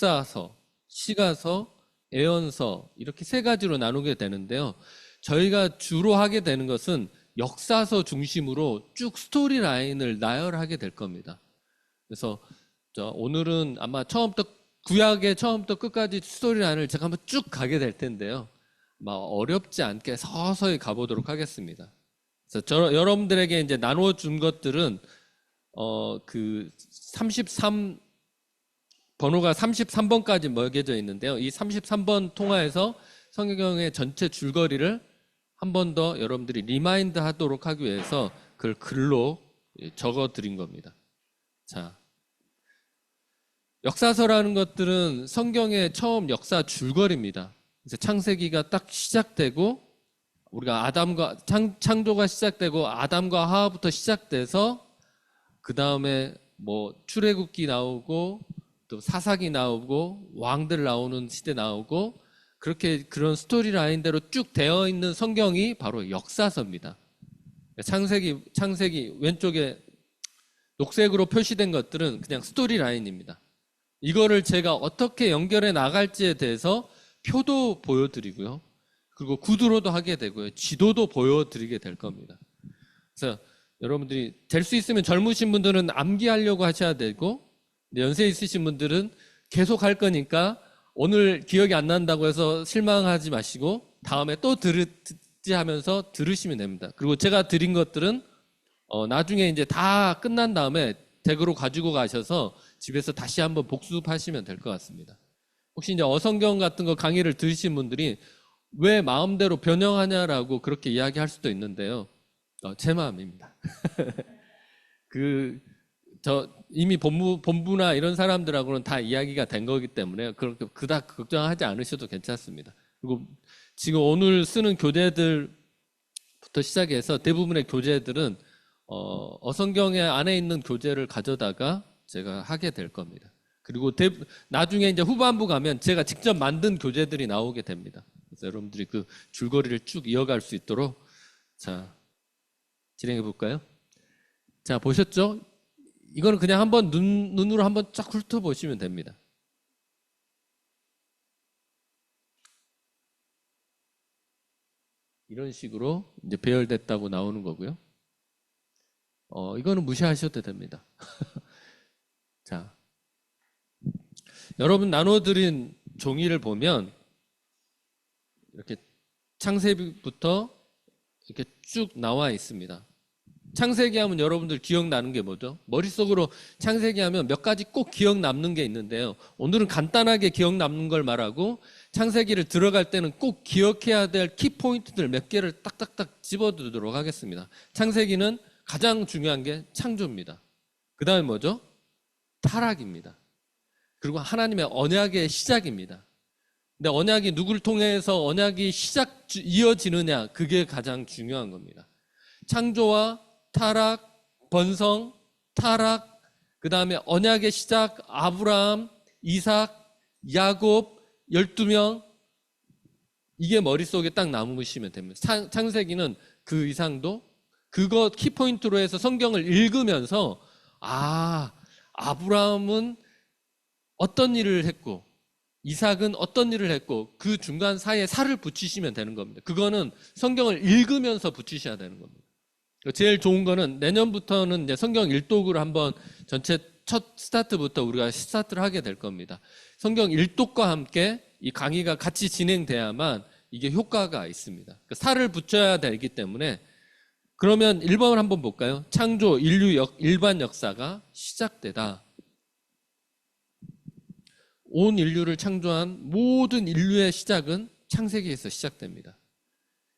역사서, 시가서, 예언서 이렇게 세 가지로 나누게 되는데요. 저희가 주로 하게 되는 것은 역사서 중심으로 쭉 스토리 라인을 나열하게 될 겁니다. 그래서 오늘은 아마 구약의 처음부터 끝까지 스토리 라인을 제가 한번 쭉 가게 될 텐데요. 아마 어렵지 않게 서서히 가보도록 하겠습니다. 그래서 여러분들에게 이제 나눠준 것들은 그 번호가 33번까지 먹여져 있는데요. 이 33번 통화에서 성경의 전체 줄거리를 한 번 더 여러분들이 리마인드 하도록 하기 위해서 그걸 글로 적어 드린 겁니다. 자, 역사서라는 것들은 성경의 처음 역사 줄거리입니다. 그래서 창세기가 딱 시작되고 우리가 창조가 시작되고 아담과 하와부터 시작돼서 그 다음에 뭐 출애굽기 나오고 또 사사기 나오고 왕들 나오는 시대 나오고 그렇게 그런 스토리 라인대로 쭉 되어 있는 성경이 바로 역사서입니다. 창세기 왼쪽에 녹색으로 표시된 것들은 그냥 스토리 라인입니다. 이거를 제가 어떻게 연결해 나갈지에 대해서 표도 보여드리고요. 그리고 구두로도 하게 되고요. 지도도 보여드리게 될 겁니다. 그래서 여러분들이 될 수 있으면 젊으신 분들은 암기하려고 하셔야 되고 연세 있으신 분들은 계속 할 거니까 오늘 기억이 안 난다고 해서 실망하지 마시고 다음에 또 듣지 하면서 들으시면 됩니다. 그리고 제가 드린 것들은 나중에 이제 다 끝난 다음에 댁으로 가지고 가셔서 집에서 다시 한번 복습하시면 될 것 같습니다. 혹시 이제 어성경 같은 거 강의를 들으신 분들이 왜 마음대로 변형하냐라고 그렇게 이야기할 수도 있는데요. 제 마음입니다. 이미 본부나 이런 사람들하고는 다 이야기가 된 거기 때문에 그렇게 그닥 걱정하지 않으셔도 괜찮습니다. 그리고 지금 오늘 쓰는 교재들부터 시작해서 대부분의 교재들은 어성경의 안에 있는 교재를 가져다가 제가 하게 될 겁니다. 그리고 나중에 이제 후반부 가면 제가 직접 만든 교재들이 나오게 됩니다. 그래서 여러분들이 그 줄거리를 쭉 이어갈 수 있도록 자 진행해 볼까요? 자, 보셨죠? 이거는 그냥 한번 눈으로 한번 쫙 훑어보시면 됩니다. 이런 식으로 이제 배열됐다고 나오는 거고요. 이거는 무시하셔도 됩니다. 자, 여러분 나눠드린 종이를 보면 이렇게 창세기부터 이렇게 쭉 나와 있습니다. 창세기 하면 여러분들 기억나는 게 뭐죠? 머릿속으로 창세기 하면 몇 가지 꼭 기억 남는 게 있는데요. 오늘은 간단하게 기억 남는 걸 말하고 창세기를 들어갈 때는 꼭 기억해야 될 키포인트들 몇 개를 딱딱딱 집어두도록 하겠습니다. 창세기는 가장 중요한 게 창조입니다. 그 다음에 뭐죠? 타락입니다. 그리고 하나님의 언약의 시작입니다. 근데 언약이 누구를 통해서 언약이 이어지느냐, 그게 가장 중요한 겁니다. 창조와 타락, 번성, 타락, 그 다음에 언약의 시작, 아브라함, 이삭, 야곱, 12명, 이게 머릿속에 딱 남으시면 됩니다. 창세기는 그 이상도 그거 키포인트로 해서 성경을 읽으면서 아브라함은 어떤 일을 했고 이삭은 어떤 일을 했고 그 중간 사이에 살을 붙이시면 되는 겁니다. 그거는 성경을 읽으면서 붙이셔야 되는 겁니다. 제일 좋은 거는 내년부터는 이제 성경 일독을 한번 전체 첫 스타트부터 우리가 스타트를 하게 될 겁니다. 성경 일독과 함께 이 강의가 같이 진행돼야만 이게 효과가 있습니다. 살을 붙여야 되기 때문에 그러면 1번을 한번 볼까요? 창조, 인류 일반 역사가 시작되다. 온 인류를 창조한 모든 인류의 시작은 창세기에서 시작됩니다.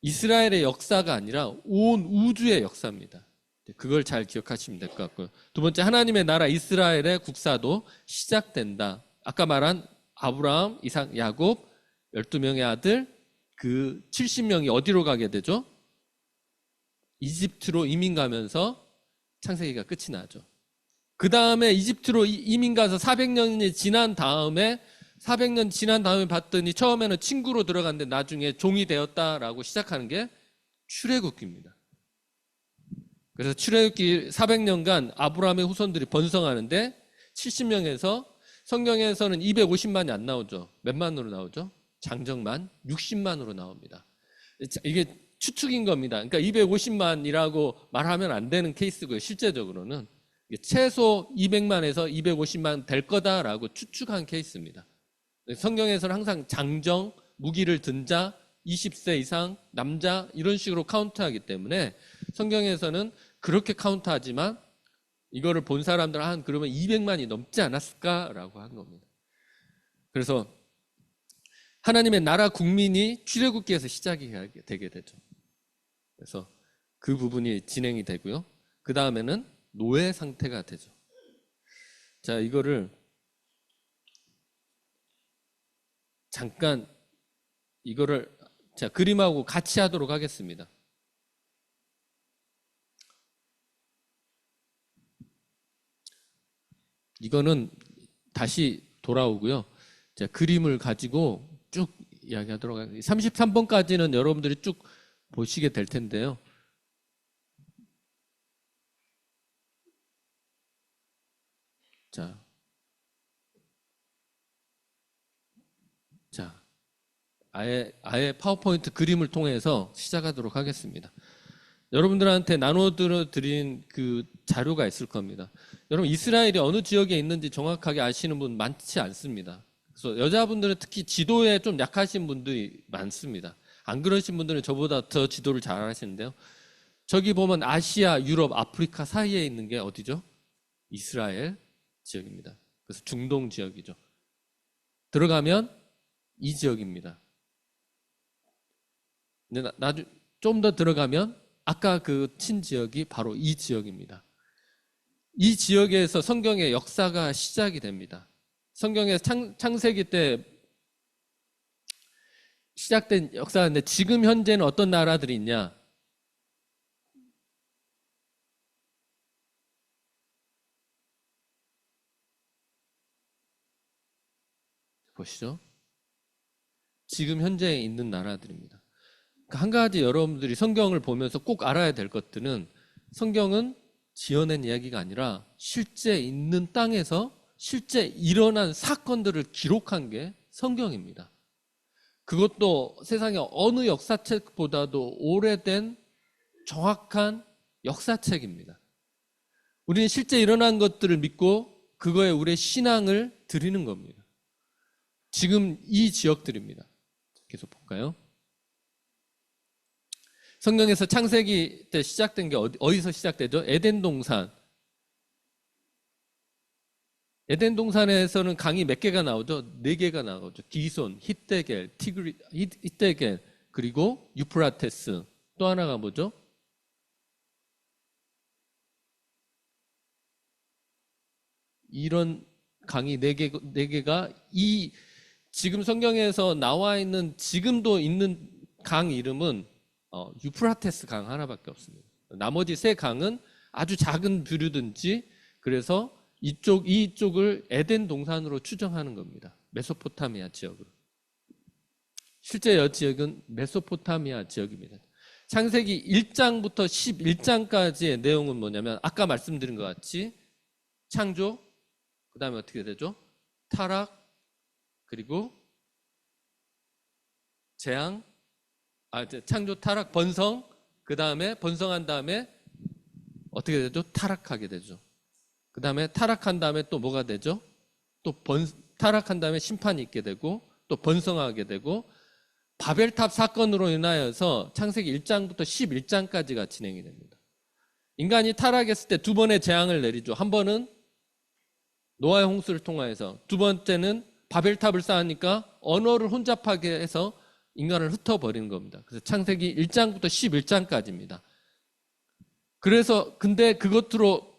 이스라엘의 역사가 아니라 온 우주의 역사입니다. 그걸 잘 기억하시면 될 것 같고요. 두 번째, 하나님의 나라 이스라엘의 국사도 시작된다. 아까 말한 아브라함, 이삭, 야곱 12명의 아들 그 70명이 어디로 가게 되죠? 이집트로 이민 가면서 창세기가 끝이 나죠. 그 다음에 이집트로 이민 가서 400년이 지난 다음에 봤더니 처음에는 친구로 들어갔는데 나중에 종이 되었다라고 시작하는 게 출애굽기입니다. 그래서 출애굽기 400년간 아브라함의 후손들이 번성하는데 70명에서 성경에서는 250만이 안 나오죠. 몇만으로 나오죠? 장정만 60만으로 나옵니다. 이게 추측인 겁니다. 그러니까 250만이라고 말하면 안 되는 케이스고요. 실제적으로는 최소 200만에서 250만 될 거다라고 추측한 케이스입니다. 성경에서는 항상 장정, 무기를 든 자, 20세 이상, 남자 이런 식으로 카운트하기 때문에 성경에서는 그렇게 카운트하지만 이거를 본 사람들은 한 그러면 200만이 넘지 않았을까라고 한 겁니다. 그래서 하나님의 나라 국민이 출애굽기에서 시작이 되게 되죠. 그래서 그 부분이 진행이 되고요. 그 다음에는 노예 상태가 되죠. 자, 이거를 잠깐 자, 그림하고 같이 하도록 하겠습니다. 이거는 다시 돌아오고요. 자, 그림을 가지고 쭉 이야기하도록 하겠습니다. 33번까지는 여러분들이 쭉 보시게 될 텐데요. 자, 아예 파워포인트 그림을 통해서 시작하도록 하겠습니다. 여러분들한테 나눠드린 그 자료가 있을 겁니다. 여러분, 이스라엘이 어느 지역에 있는지 정확하게 아시는 분 많지 않습니다. 그래서 여자분들은 특히 지도에 좀 약하신 분들이 많습니다. 안 그러신 분들은 저보다 더 지도를 잘 하시는데요. 저기 보면 아시아, 유럽, 아프리카 사이에 있는 게 어디죠? 이스라엘 지역입니다. 그래서 중동 지역이죠. 들어가면 이 지역입니다. 근데 좀 더 들어가면 아까 그 친 지역이 바로 이 지역입니다. 이 지역에서 성경의 역사가 시작이 됩니다. 성경의 창세기 때 시작된 역사인데 지금 현재는 어떤 나라들이 있냐? 보시죠. 지금 현재에 있는 나라들입니다. 한 가지 여러분들이 성경을 보면서 꼭 알아야 될 것들은 성경은 지어낸 이야기가 아니라 실제 있는 땅에서 실제 일어난 사건들을 기록한 게 성경입니다. 그것도 세상의 어느 역사책보다도 오래된 정확한 역사책입니다. 우리는 실제 일어난 것들을 믿고 그거에 우리의 신앙을 드리는 겁니다. 지금 이 지역들입니다. 계속 볼까요? 성경에서 창세기 때 시작된 게 어디서 시작되죠? 에덴 동산. 에덴 동산에서는 강이 몇 개가 나오죠? 4개가 나오죠. 기손, 히데겔, 히데겔, 그리고 유프라테스. 또 하나가 뭐죠? 이런 강이 4개가 이 지금 성경에서 나와 있는 지금도 있는 강 이름은 유프라테스 강 하나밖에 없습니다. 나머지 3강은 아주 작은 부류든지 그래서 이쪽을 에덴 동산으로 추정하는 겁니다. 메소포타미아 지역으로. 실제 이 지역은 메소포타미아 지역입니다. 창세기 1장부터 11장까지의 내용은 뭐냐면 아까 말씀드린 것 같이 창조, 그 다음에 어떻게 되죠? 타락, 그리고 재앙, 창조, 타락, 번성, 그 다음에 번성한 다음에 어떻게 되죠? 타락하게 되죠. 그 다음에 타락한 다음에 또 뭐가 되죠? 또 타락한 다음에 심판이 있게 되고 또 번성하게 되고 바벨탑 사건으로 인하여서 창세기 1장부터 11장까지가 진행이 됩니다. 인간이 타락했을 때 2번의 재앙을 내리죠. 한 번은 노아의 홍수를 통하여서, 두 번째는 바벨탑을 쌓으니까 언어를 혼잡하게 해서 인간을 흩어버리는 겁니다. 그래서 창세기 1장부터 11장까지입니다. 그래서 근데 그것으로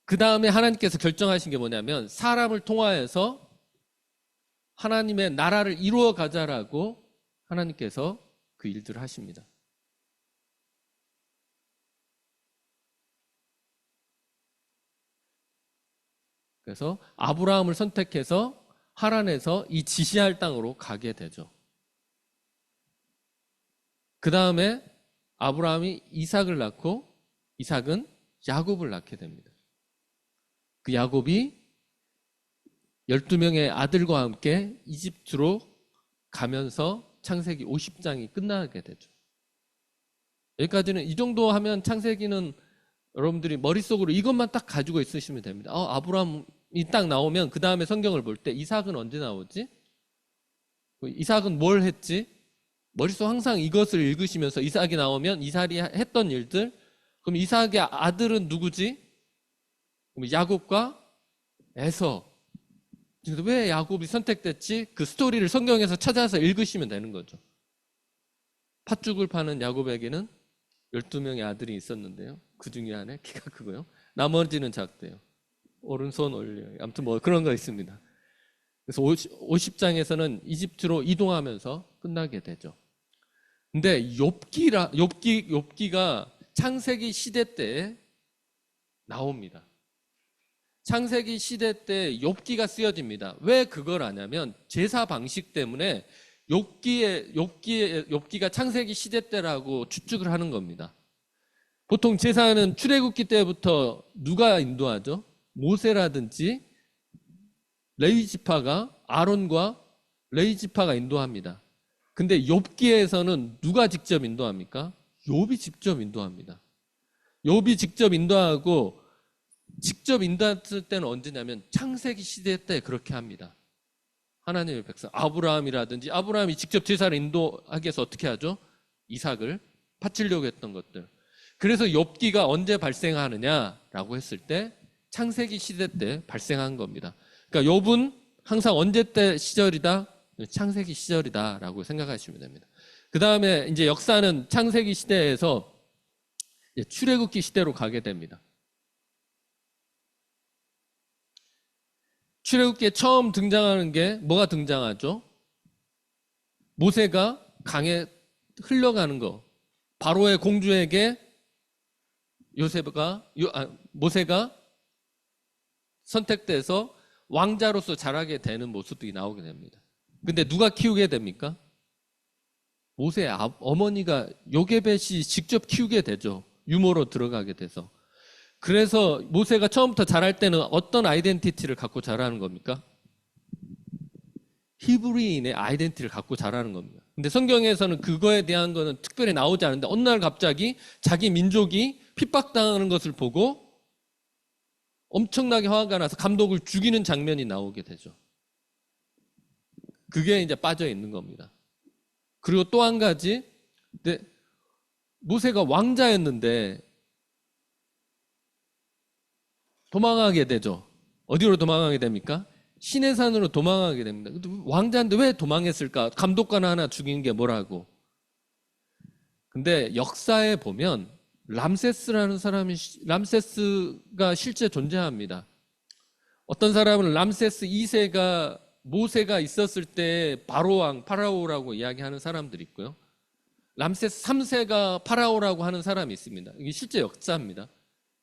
그 다음에 하나님께서 결정하신 게 뭐냐면 사람을 통하여서 하나님의 나라를 이루어 가자라고 하나님께서 그 일들을 하십니다. 그래서 아브라함을 선택해서 하란에서 이 지시할 땅으로 가게 되죠. 그 다음에 아브라함이 이삭을 낳고 이삭은 야곱을 낳게 됩니다. 그 야곱이 12명의 아들과 함께 이집트로 가면서 창세기 50장이 끝나게 되죠. 여기까지는 이 정도 하면 창세기는 여러분들이 머릿속으로 이것만 딱 가지고 있으시면 됩니다. 아브라함이 딱 나오면 그 다음에 성경을 볼 때 이삭은 언제 나오지? 이삭은 뭘 했지? 머릿속 항상 이것을 읽으시면서 이삭이 나오면 이삭이 했던 일들, 그럼 이삭의 아들은 누구지? 그럼 야곱과 에서. 왜 야곱이 선택됐지? 그 스토리를 성경에서 찾아서 읽으시면 되는 거죠. 팥죽을 파는 야곱에게는 12명의 아들이 있었는데요. 그 중에 하나 키가 크고요. 나머지는 작대요. 오른손 올려요. 아무튼 뭐 그런 거 있습니다. 그래서 50장에서는 이집트로 이동하면서 끝나게 되죠. 근데 욥기가 창세기 시대 때 나옵니다. 창세기 시대 때 욥기가 쓰여집니다. 왜 그걸 아냐면 제사 방식 때문에 욥기가 창세기 시대 때라고 추측을 하는 겁니다. 보통 제사는 출애굽기 때부터 누가 인도하죠? 모세라든지 레위 지파가 아론과 레위 지파가 인도합니다. 근데 욥기에서는 누가 직접 인도합니까? 욥이 직접 인도합니다. 욥이 직접 인도하고 직접 인도했을 때는 언제냐면 창세기 시대 때 그렇게 합니다. 하나님의 백성 아브라함이 직접 제사를 인도하기 위해서 어떻게 하죠? 이삭을 바치려고 했던 것들. 그래서 욥기가 언제 발생하느냐라고 했을 때 창세기 시대 때 발생한 겁니다. 그러니까 욥은 항상 언제 때 시절이다? 창세기 시절이다라고 생각하시면 됩니다. 그 다음에 이제 역사는 창세기 시대에서 출애굽기 시대로 가게 됩니다. 출애굽기에 처음 등장하는 게 뭐가 등장하죠? 모세가 강에 흘러가는 거. 바로의 공주에게 모세가 선택돼서 왕자로서 자라게 되는 모습이 나오게 됩니다. 근데 누가 키우게 됩니까? 모세의 어머니가 요게벳이 직접 키우게 되죠. 유모로 들어가게 돼서. 그래서 모세가 처음부터 자랄 때는 어떤 아이덴티티를 갖고 자라는 겁니까? 히브리인의 아이덴티티를 갖고 자라는 겁니다. 근데 성경에서는 그거에 대한 거는 특별히 나오지 않은데 어느 날 갑자기 자기 민족이 핍박당하는 것을 보고 엄청나게 화가 나서 감독을 죽이는 장면이 나오게 되죠. 그게 이제 빠져 있는 겁니다. 그리고 또 한 가지, 모세가 왕자였는데 도망하게 되죠. 어디로 도망하게 됩니까? 시내산으로 도망하게 됩니다. 왕자인데 왜 도망했을까? 감독관 하나 죽인 게 뭐라고? 근데 역사에 보면 람세스가 실제 존재합니다. 어떤 사람은 람세스 2세가 모세가 있었을 때 바로왕 파라오라고 이야기하는 사람들이 있고요. 람세스 3세가 파라오라고 하는 사람이 있습니다. 이게 실제 역사입니다.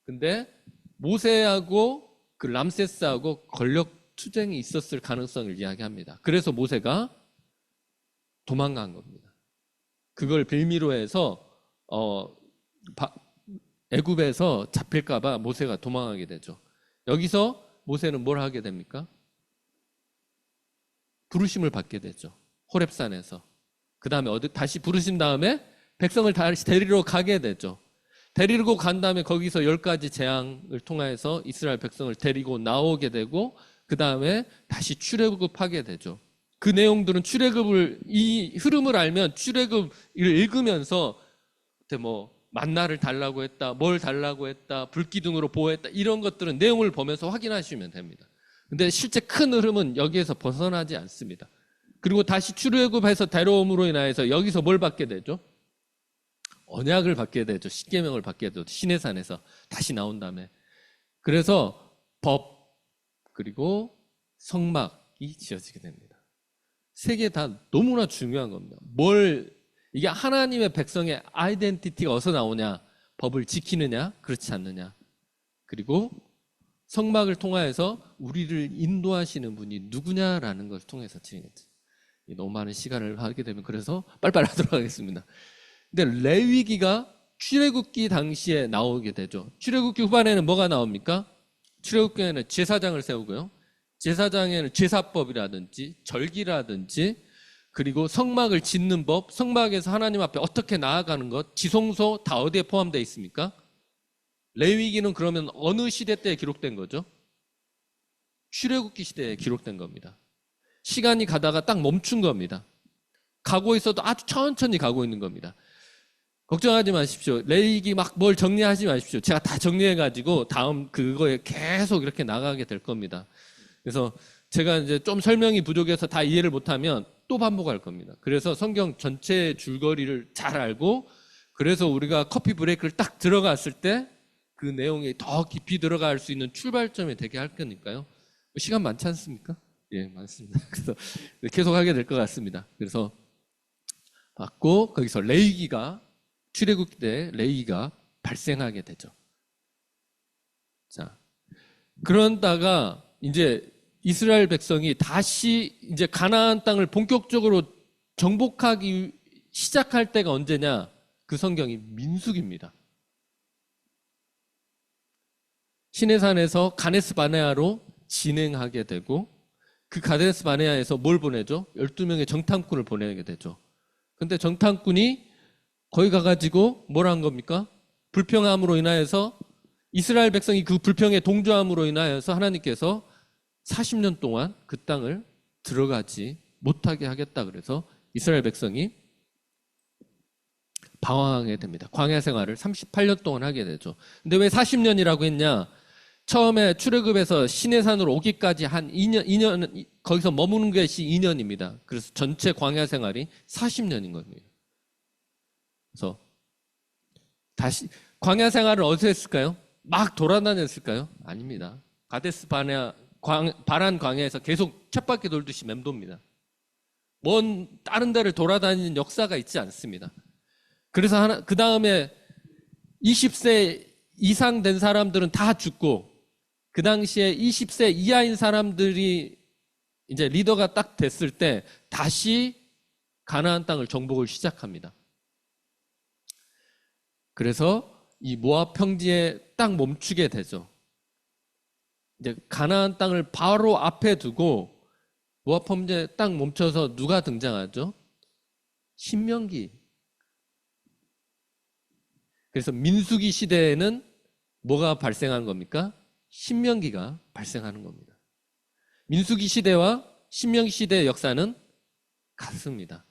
근데 모세하고 그 람세스하고 권력 투쟁이 있었을 가능성을 이야기합니다. 그래서 모세가 도망간 겁니다. 그걸 빌미로 해서 애굽에서 잡힐까봐 모세가 도망하게 되죠. 여기서 모세는 뭘 하게 됩니까? 부르심을 받게 되죠. 호렙산에서. 그 다음에 다시 부르신 다음에 백성을 다시 데리러 가게 되죠. 데리고 간 다음에 거기서 10가지 재앙을 통해서 이스라엘 백성을 데리고 나오게 되고 그 다음에 다시 출애굽하게 되죠. 그 내용들은 이 흐름을 알면 출애굽을 읽으면서 만나를 달라고 했다, 뭘 달라고 했다, 불기둥으로 보호했다 이런 것들은 내용을 보면서 확인하시면 됩니다. 근데 실제 큰 흐름은 여기에서 벗어나지 않습니다. 그리고 다시 출애굽해서 데려옴으로 인하여서 여기서 뭘 받게 되죠? 언약을 받게 되죠. 십계명을 받게 되죠. 시내산에서 다시 나온 다음에. 그래서 법 그리고 성막이 지어지게 됩니다. 세 개 다 너무나 중요한 겁니다. 이게 하나님의 백성의 아이덴티티가 어디서 나오냐? 법을 지키느냐? 그렇지 않느냐? 그리고 성막을 통하여서 우리를 인도하시는 분이 누구냐라는 것을 통해서 진행했죠. 너무 많은 시간을 하게 되면 그래서 빨리빨리 하도록 하겠습니다. 근데 레위기가 출애굽기 당시에 나오게 되죠. 출애굽기 후반에는 뭐가 나옵니까? 출애굽기에는 제사장을 세우고요. 제사장에는 제사법이라든지 절기라든지 그리고 성막을 짓는 법, 성막에서 하나님 앞에 어떻게 나아가는 것, 지성소 다 어디에 포함되어 있습니까? 레위기는 그러면 어느 시대 때 기록된 거죠? 출애굽기 시대에 기록된 겁니다. 시간이 가다가 딱 멈춘 겁니다. 가고 있어도 아주 천천히 가고 있는 겁니다. 걱정하지 마십시오. 레위기 막 뭘 정리하지 마십시오. 제가 다 정리해가지고 다음 그거에 계속 이렇게 나가게 될 겁니다. 그래서 제가 이제 좀 설명이 부족해서 다 이해를 못하면 또 반복할 겁니다. 그래서 성경 전체 줄거리를 잘 알고, 그래서 우리가 커피 브레이크를 딱 들어갔을 때 그 내용이 더 깊이 들어갈 수 있는 출발점이 되게 할 거니까요. 시간 많지 않습니까? 예, 많습니다. 그래서 계속 하게 될 것 같습니다. 그래서 받고 거기서 레위기가, 출애굽기 때 레위기가 발생하게 되죠. 자, 그런다가 이제 이스라엘 백성이 다시 이제 가나안 땅을 본격적으로 정복하기 시작할 때가 언제냐? 그 성경이 민수기입니다. 시내산에서 가데스 바네아로 진행하게 되고, 그 가데스 바네아에서 뭘 보내죠? 12명의 정탐꾼을 보내게 되죠. 근데 정탐꾼이 거기 가가지고 뭘 한 겁니까? 불평함으로 인하여서, 이스라엘 백성이 그 불평에 동조함으로 인하여서 하나님께서 40년 동안 그 땅을 들어가지 못하게 하겠다 그래서 이스라엘 백성이 방황하게 됩니다. 광야 생활을 38년 동안 하게 되죠. 근데 왜 40년이라고 했냐? 처음에 출애굽에서 시내산으로 오기까지 한 2년 거기서 머무는 것이 2년입니다. 그래서 전체 광야 생활이 40년인 겁니다. 그래서 다시 광야 생활을 어디서 했을까요? 막 돌아다녔을까요? 아닙니다. 가데스 바네아 바란 광야에서 계속 쳇바퀴 돌듯이 맴돕니다. 먼 다른 데를 돌아다니는 역사가 있지 않습니다. 그래서 그 다음에 20세 이상 된 사람들은 다 죽고, 그 당시에 20세 이하인 사람들이 이제 리더가 딱 됐을 때 다시 가나안 땅을 정복을 시작합니다. 그래서 이 모압 평지에 딱 멈추게 되죠. 이제 가나안 땅을 바로 앞에 두고 모압 평지에 딱 멈춰서 누가 등장하죠? 신명기. 그래서 민수기 시대에는 뭐가 발생한 겁니까? 신명기가 발생하는 겁니다. 민수기 시대와 신명기 시대의 역사는 같습니다.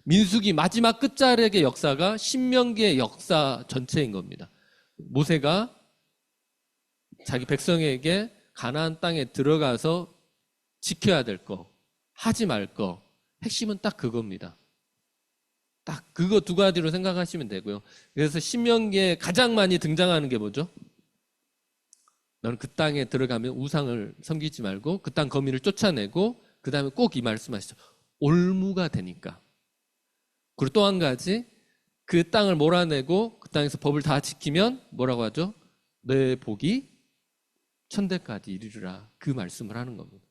민수기 마지막 끝자락의 역사가 신명기의 역사 전체인 겁니다. 모세가 자기 백성에게 가나안 땅에 들어가서 지켜야 될 거, 하지 말 거, 핵심은 딱 그겁니다. 딱 그거 두 가지로 생각하시면 되고요. 그래서 신명기에 가장 많이 등장하는 게 뭐죠? 너는 그 땅에 들어가면 우상을 섬기지 말고 그 땅 거민을 쫓아내고, 그 다음에 꼭 이 말씀하시죠. 올무가 되니까. 그리고 또 한 가지, 그 땅을 몰아내고 그 땅에서 법을 다 지키면 뭐라고 하죠? 내 복이 천대까지 이르리라. 그 말씀을 하는 겁니다.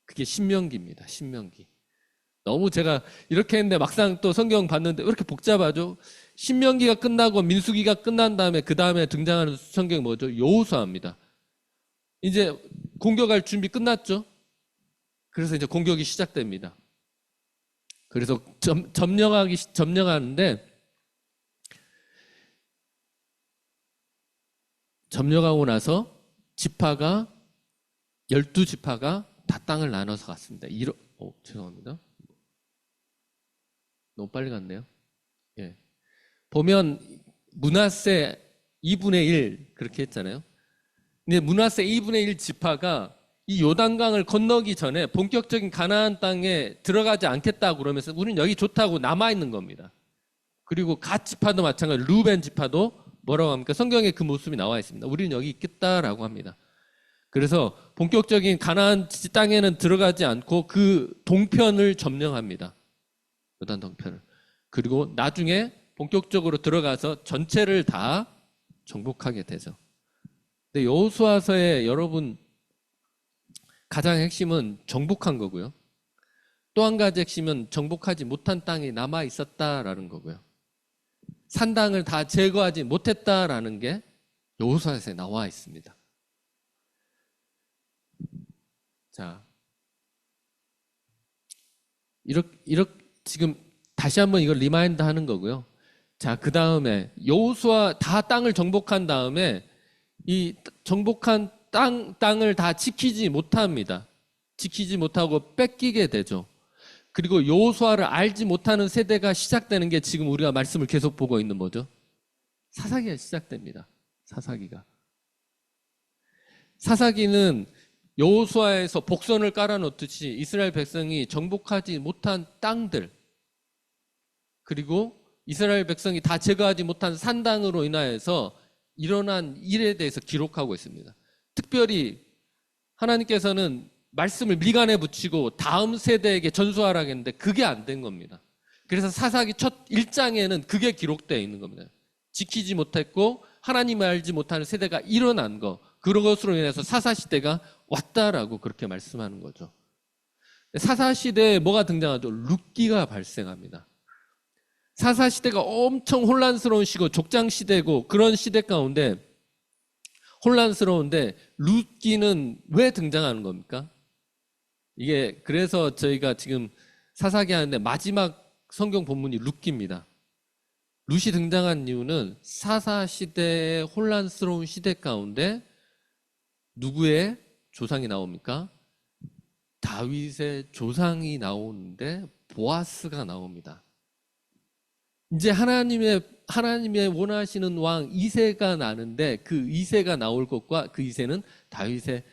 그게 신명기입니다. 신명기. 너무 제가 이렇게 했는데 막상 또 성경 봤는데 왜 이렇게 복잡하죠? 신명기가 끝나고 민수기가 끝난 다음에 그 다음에 등장하는 성경이 뭐죠? 여호수아입니다. 이제 공격할 준비 끝났죠? 그래서 이제 공격이 시작됩니다. 그래서 점령하는데, 점령하고 나서 지파가 12지파가 다 땅을 나눠서 갔습니다. 죄송합니다. 너무 빨리 갔네요. 예. 보면 므낫세 2분의 1 그렇게 했잖아요. 근데 므낫세 2분의 1 지파가 이 요단강을 건너기 전에 본격적인 가나안 땅에 들어가지 않겠다고 그러면서 우리는 여기 좋다고 남아있는 겁니다. 그리고 갓 지파도 마찬가지로 루벤 지파도 뭐라고 합니까? 성경에 그 모습이 나와 있습니다. 우리는 여기 있겠다라고 합니다. 그래서 본격적인 가나안 땅에는 들어가지 않고 그 동편을 점령합니다. 요단 동편을. 그리고 나중에 본격적으로 들어가서 전체를 다 정복하게 되죠. 근데 여호수아서의 여러분 가장 핵심은 정복한 거고요. 또 한 가지 핵심은 정복하지 못한 땅이 남아 있었다라는 거고요. 산 땅을 다 제거하지 못했다라는 게 여호수아서에 나와 있습니다. 자, 이렇게 지금 다시 한번 이걸 리마인드 하는 거고요. 자, 그 다음에 여호수아 다 땅을 정복한 다음에 이 정복한 땅을 다 지키지 못합니다. 지키지 못하고 뺏기게 되죠. 그리고 여호수아를 알지 못하는 세대가 시작되는 게 지금 우리가 말씀을 계속 보고 있는 뭐죠? 사사기가 시작됩니다. 사사기는 여호수아에서 복선을 깔아놓듯이 이스라엘 백성이 정복하지 못한 땅들, 그리고 이스라엘 백성이 다 제거하지 못한 산당으로 인하여서 일어난 일에 대해서 기록하고 있습니다. 특별히 하나님께서는 말씀을 미간에 붙이고 다음 세대에게 전수하라고 했는데 그게 안 된 겁니다. 그래서 사사기 첫 1장에는 그게 기록되어 있는 겁니다. 지키지 못했고 하나님을 알지 못하는 세대가 일어난 거, 그런 것으로 인해서 사사시대가 왔다라고 그렇게 말씀하는 거죠. 사사시대에 뭐가 등장하죠? 룻기가 발생합니다. 사사시대가 엄청 혼란스러운 시고 족장시대고 그런 시대 가운데 혼란스러운데 룻기는 왜 등장하는 겁니까? 이게 그래서 저희가 지금 사사기 하는데 마지막 성경 본문이 룻기입니다. 룻이 등장한 이유는 사사시대의 혼란스러운 시대 가운데 누구의 조상이 나옵니까? 다윗의 조상이 나오는데 보아스가 나옵니다. 이제 하나님의 원하시는 왕 이새가 나는데 그 이새가 나올 것과 그 이새는 다윗의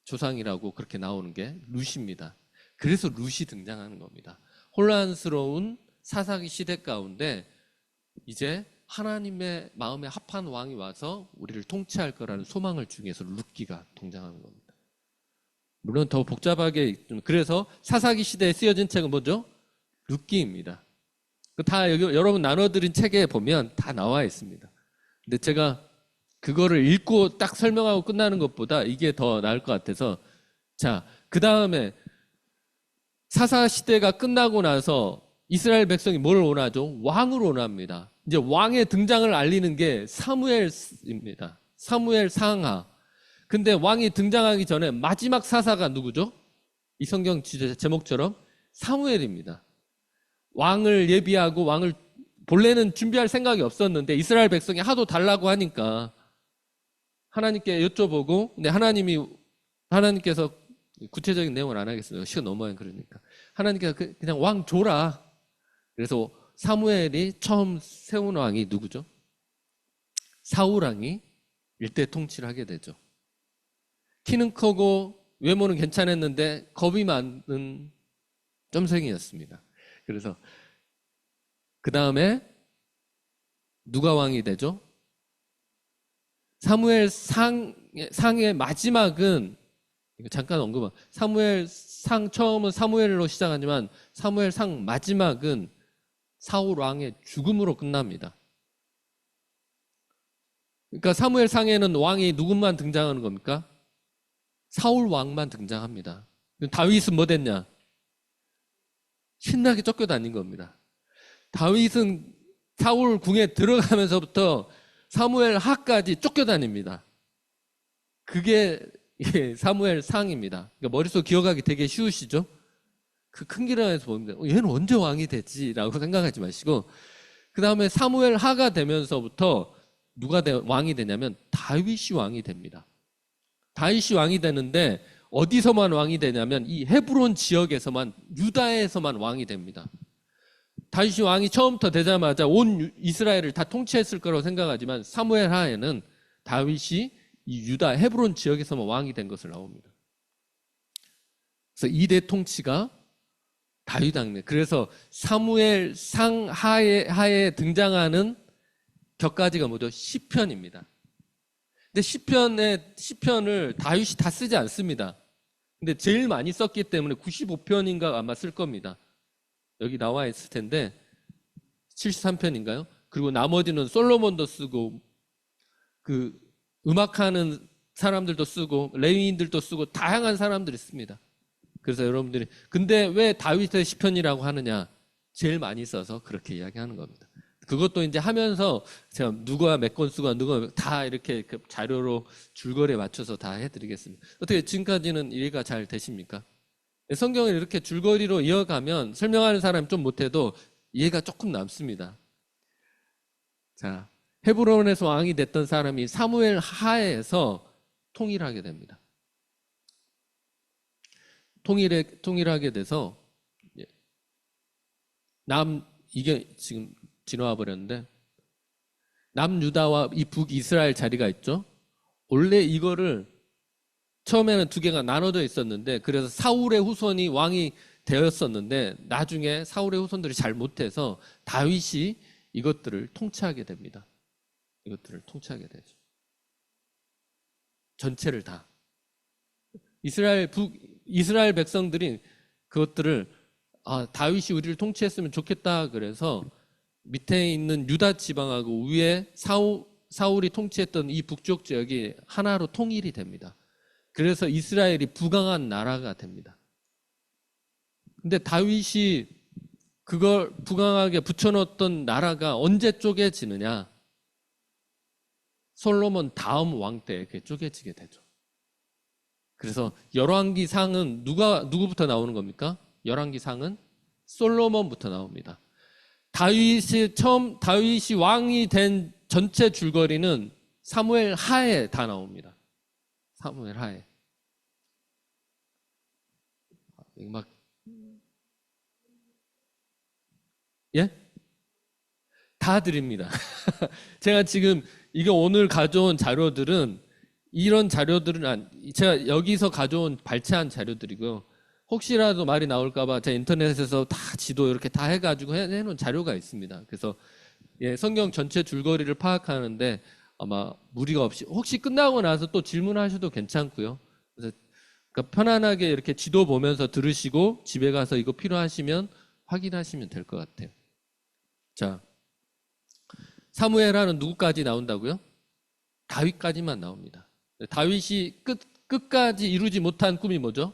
조상이라고 그렇게 나오는 게 룻입니다. 그래서 룻이 등장하는 겁니다. 혼란스러운 사사기 시대 가운데 이제 하나님의 마음에 합한 왕이 와서 우리를 통치할 거라는 소망을 주기 위해서 룻기가 등장하는 겁니다. 물론 더 복잡하게, 그래서 사사기 시대에 쓰여진 책은 뭐죠? 룻기입니다. 다 여기 여러분 나눠드린 책에 보면 다 나와 있습니다. 근데 제가 그거를 읽고 딱 설명하고 끝나는 것보다 이게 더 나을 것 같아서, 자, 그 다음에 사사 시대가 끝나고 나서 이스라엘 백성이 뭘 원하죠? 왕을 원합니다. 이제 왕의 등장을 알리는 게 사무엘입니다. 사무엘 상하. 근데 왕이 등장하기 전에 마지막 사사가 누구죠? 이 성경 제목처럼 사무엘입니다. 왕을 예비하고 왕을 본래는 준비할 생각이 없었는데 이스라엘 백성이 하도 달라고 하니까 하나님께 여쭤보고, 근데 하나님께서 구체적인 내용을 안 하겠어요. 시간 넘어요. 그러니까 하나님께서 그냥 왕 줘라. 그래서 사무엘이 처음 세운 왕이 누구죠? 사울 왕이 일대 통치를 하게 되죠. 키는 크고 외모는 괜찮았는데 겁이 많은 점생이었습니다. 그래서 그 다음에 누가 왕이 되죠? 사무엘 상의 마지막은, 잠깐 언급한, 사무엘 상 처음은 사무엘로 시작하지만 사무엘 상 마지막은 사울 왕의 죽음으로 끝납니다. 그러니까 사무엘 상에는 왕이 누구만 등장하는 겁니까? 사울 왕만 등장합니다. 다윗은 뭐 됐냐? 신나게 쫓겨다닌 겁니다. 다윗은 사울 궁에 들어가면서부터 사무엘 하까지 쫓겨다닙니다. 그게 사무엘 상입니다. 그러니까 머릿속 기억하기 되게 쉬우시죠? 그 큰 기량에서 보면 얘는 언제 왕이 되지? 라고 생각하지 마시고, 그 다음에 사무엘 하가 되면서부터 누가 왕이 되냐면 다윗이 왕이 됩니다. 다윗이 왕이 되는데 어디서만 왕이 되냐면 이 헤브론 지역에서만, 유다에서만 왕이 됩니다. 다윗이 왕이 처음부터 되자마자 온 이스라엘을 다 통치했을 거라고 생각하지만 사무엘 하에는 다윗이 이 유다 헤브론 지역에서만 왕이 된 것을 나옵니다. 그래서 2대 통치가 다윗 왕입니다. 그래서 사무엘 상 하에 등장하는 격가지가 뭐죠? 시편입니다. 근데 시편을 다윗이 다 쓰지 않습니다. 근데 제일 많이 썼기 때문에 95편인가 아마 쓸 겁니다. 여기 나와 있을 텐데 73편인가요? 그리고 나머지는 솔로몬도 쓰고 그 음악하는 사람들도 쓰고 레위인들도 쓰고 다양한 사람들이 씁니다. 그래서 여러분들이 근데 왜 다윗의 시편이라고 하느냐? 제일 많이 써서 그렇게 이야기하는 겁니다. 그것도 이제 하면서 제가 누가 몇 권 쓰고 누가 다 이렇게 그 자료로 줄거리에 맞춰서 다 해드리겠습니다. 어떻게 지금까지는 이해가 잘 되십니까? 성경을 이렇게 줄거리로 이어가면 설명하는 사람이 좀 못해도 이해가 조금 남습니다. 자, 헤브론에서 왕이 됐던 사람이 사무엘 하에서 통일하게 됩니다. 통일하게 돼서 이게 지금 지나와 버렸는데 남유다와 이 북이스라엘 자리가 있죠. 원래 이거를 처음에는 두 개가 나눠져 있었는데 그래서 사울의 후손이 왕이 되었었는데 나중에 사울의 후손들이 잘 못해서 다윗이 이것들을 통치하게 됩니다. 이것들을 통치하게 되죠. 전체를 다. 이스라엘 백성들이 그것들을 다윗이 우리를 통치했으면 좋겠다 그래서 밑에 있는 유다 지방하고 위에 사울이 통치했던 이 북쪽 지역이 하나로 통일이 됩니다. 그래서 이스라엘이 부강한 나라가 됩니다. 근데 다윗이 그걸 부강하게 붙여놓았던 나라가 언제 쪼개지느냐? 솔로몬 다음 왕 때 그게 쪼개지게 되죠. 그래서 열왕기상은 누구부터 나오는 겁니까? 열왕기상은 솔로몬부터 나옵니다. 다윗이 왕이 된 전체 줄거리는 사무엘 하에 다 나옵니다. 사무엘 하에. 예? 다 드립니다. 제가 지금 이게 오늘 가져온 자료들은 이런 자료들은 제가 여기서 가져온 발췌한 자료들이고요. 혹시라도 말이 나올까봐 제가 인터넷에서 다 지도 이렇게 다 해가지고 해놓은 자료가 있습니다. 그래서 성경 전체 줄거리를 파악하는데 아마 무리가 없이 혹시 끝나고 나서 또 질문하셔도 괜찮고요. 그래서 그러니까 편안하게 이렇게 지도 보면서 들으시고 집에 가서 이거 필요하시면 확인하시면 될 것 같아요. 자, 사무엘하는 누구까지 나온다고요? 다윗까지만 나옵니다. 다윗이 끝까지 이루지 못한 꿈이 뭐죠?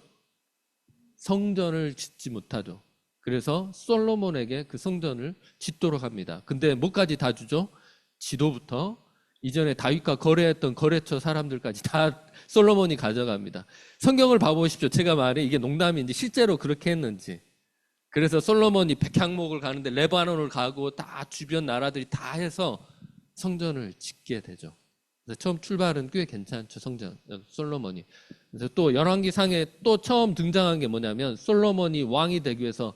성전을 짓지 못하죠. 그래서 솔로몬에게 그 성전을 짓도록 합니다. 근데 뭐까지 다 주죠? 지도부터 이전에 다윗과 거래했던 거래처 사람들까지 다 솔로몬이 가져갑니다. 성경을 봐보십시오. 제가 말해 이게 농담인지 실제로 그렇게 했는지. 그래서 솔로몬이 백향목을 가는데 레바논을 가고 다 주변 나라들이 다 해서 성전을 짓게 되죠. 그래서 처음 출발은 꽤 괜찮죠. 성전 솔로몬이. 그래서 또 열왕기상에 또 처음 등장한 게 뭐냐면 솔로몬이 왕이 되기 위해서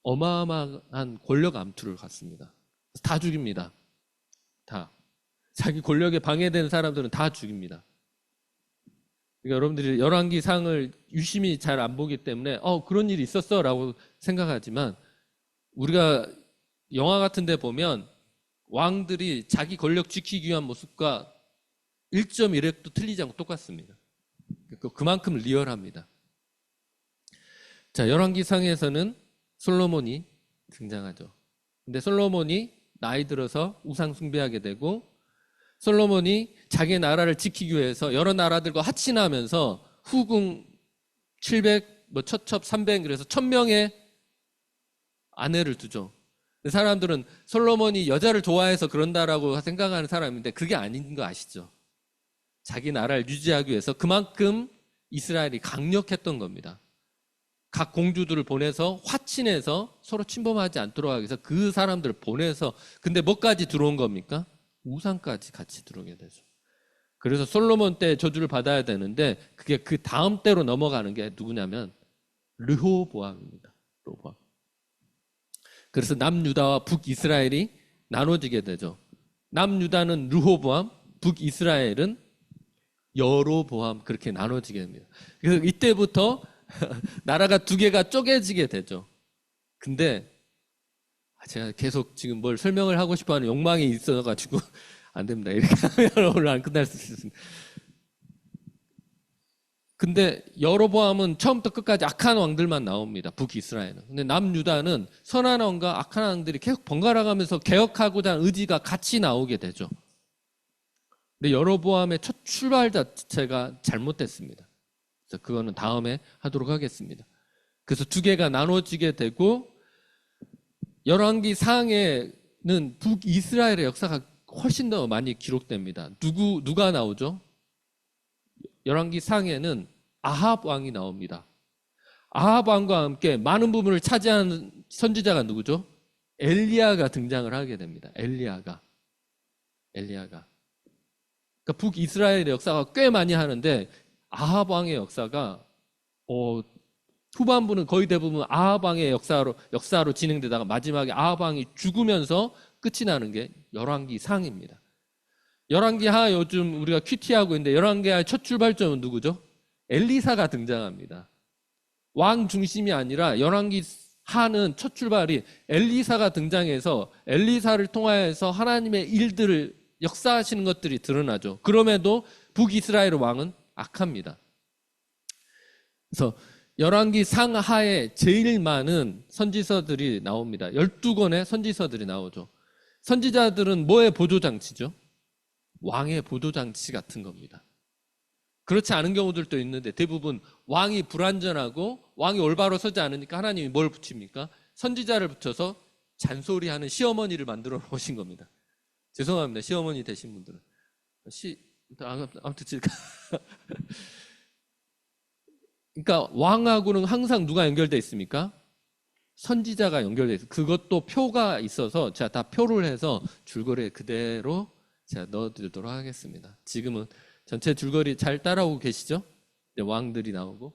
어마어마한 권력 암투를 갖습니다. 다 죽입니다. 다. 자기 권력에 방해되는 사람들은 다 죽입니다. 그러니까 여러분들이 열왕기상을 유심히 잘 안 보기 때문에 그런 일이 있었어 라고 생각하지만 우리가 영화 같은 데 보면 왕들이 자기 권력 지키기 위한 모습과 1.1획도 틀리지 않고 똑같습니다. 그만큼 리얼합니다. 자, 열왕기상에서는 솔로몬이 등장하죠. 근데 솔로몬이 나이 들어서 우상 숭배하게 되고 솔로몬이 자기 나라를 지키기 위해서 여러 나라들과 합친하면서 후궁 700, 처첩 300 그래서 1000명의 아내를 두죠. 사람들은 솔로몬이 여자를 좋아해서 그런다라고 생각하는 사람인데 그게 아닌 거 아시죠? 자기 나라를 유지하기 위해서 그만큼 이스라엘이 강력했던 겁니다. 각 공주들을 보내서 화친해서 서로 침범하지 않도록 하기 위해서 그 사람들을 보내서 근데 뭐까지 들어온 겁니까? 우상까지 같이 들어오게 되죠. 그래서 솔로몬 때 저주를 받아야 되는데 그게 그 다음 때로 넘어가는 게 누구냐면 르호보암입니다. 르호보암. 그래서 남유다와 북이스라엘이 나눠지게 되죠. 남유다는 르호보암, 북이스라엘은 여로보암 그렇게 나눠지게 됩니다. 그래서 이때부터 나라가 두 개가 쪼개지게 되죠. 근데 제가 계속 지금 뭘 설명을 하고 싶어하는 욕망이 있어가지고 안 됩니다. 이렇게 하면 오늘 안 끝날 수 있습니다. 근데 여로보암은 처음부터 끝까지 악한 왕들만 나옵니다. 북이스라엘은. 근데 남유다는 선한 왕과 악한 왕들이 계속 번갈아가면서 개혁하고자 하는 의지가 같이 나오게 되죠. 근데 여로보암의 첫 출발 자체가 잘못됐습니다. 그래서 그거는 다음에 하도록 하겠습니다. 그래서 두 개가 나눠지게 되고 열왕기 상에 북이스라엘의 역사가 훨씬 더 많이 기록됩니다. 누가 나오죠? 열왕기 상에는 아합 왕이 나옵니다. 아합 왕과 함께 많은 부분을 차지하는 선지자가 누구죠? 엘리야가 등장을 하게 됩니다. 엘리야가. 그러니까 북이스라엘의 역사가 꽤 많이 하는데 아합 왕의 역사가 후반부는 거의 대부분 아합 왕의 역사로 진행되다가 마지막에 아합 왕이 죽으면서 끝이 나는 게 열왕기 상입니다. 열왕기 하 요즘 우리가 큐티하고 있는데 열왕기 하의 첫 출발점은 누구죠? 엘리사가 등장합니다. 왕 중심이 아니라 열왕기 하는 첫 출발이 엘리사가 등장해서 엘리사를 통하여서 하나님의 일들을 역사하시는 것들이 드러나죠. 그럼에도 북이스라엘 왕은 악합니다. 그래서 열왕기 상하에 제일 많은 선지서들이 나옵니다. 12권의 선지서들이 나오죠. 선지자들은 뭐의 보조장치죠? 왕의 보조장치 같은 겁니다. 그렇지 않은 경우들도 있는데 대부분 왕이 불완전하고 왕이 올바로 서지 않으니까 하나님이 뭘 붙입니까? 선지자를 붙여서 잔소리하는 시어머니를 만들어 놓으신 겁니다. 죄송합니다. 시어머니 되신 분들은. 아무튼 그러니까 왕하고는 항상 누가 연결되어 있습니까? 선지자가 연결되어 있어요. 그것도 표가 있어서 제가 다 표를 해서 줄거리에 그대로 제가 넣어드리도록 하겠습니다. 지금은 전체 줄거리 잘 따라오고 계시죠? 왕들이 나오고.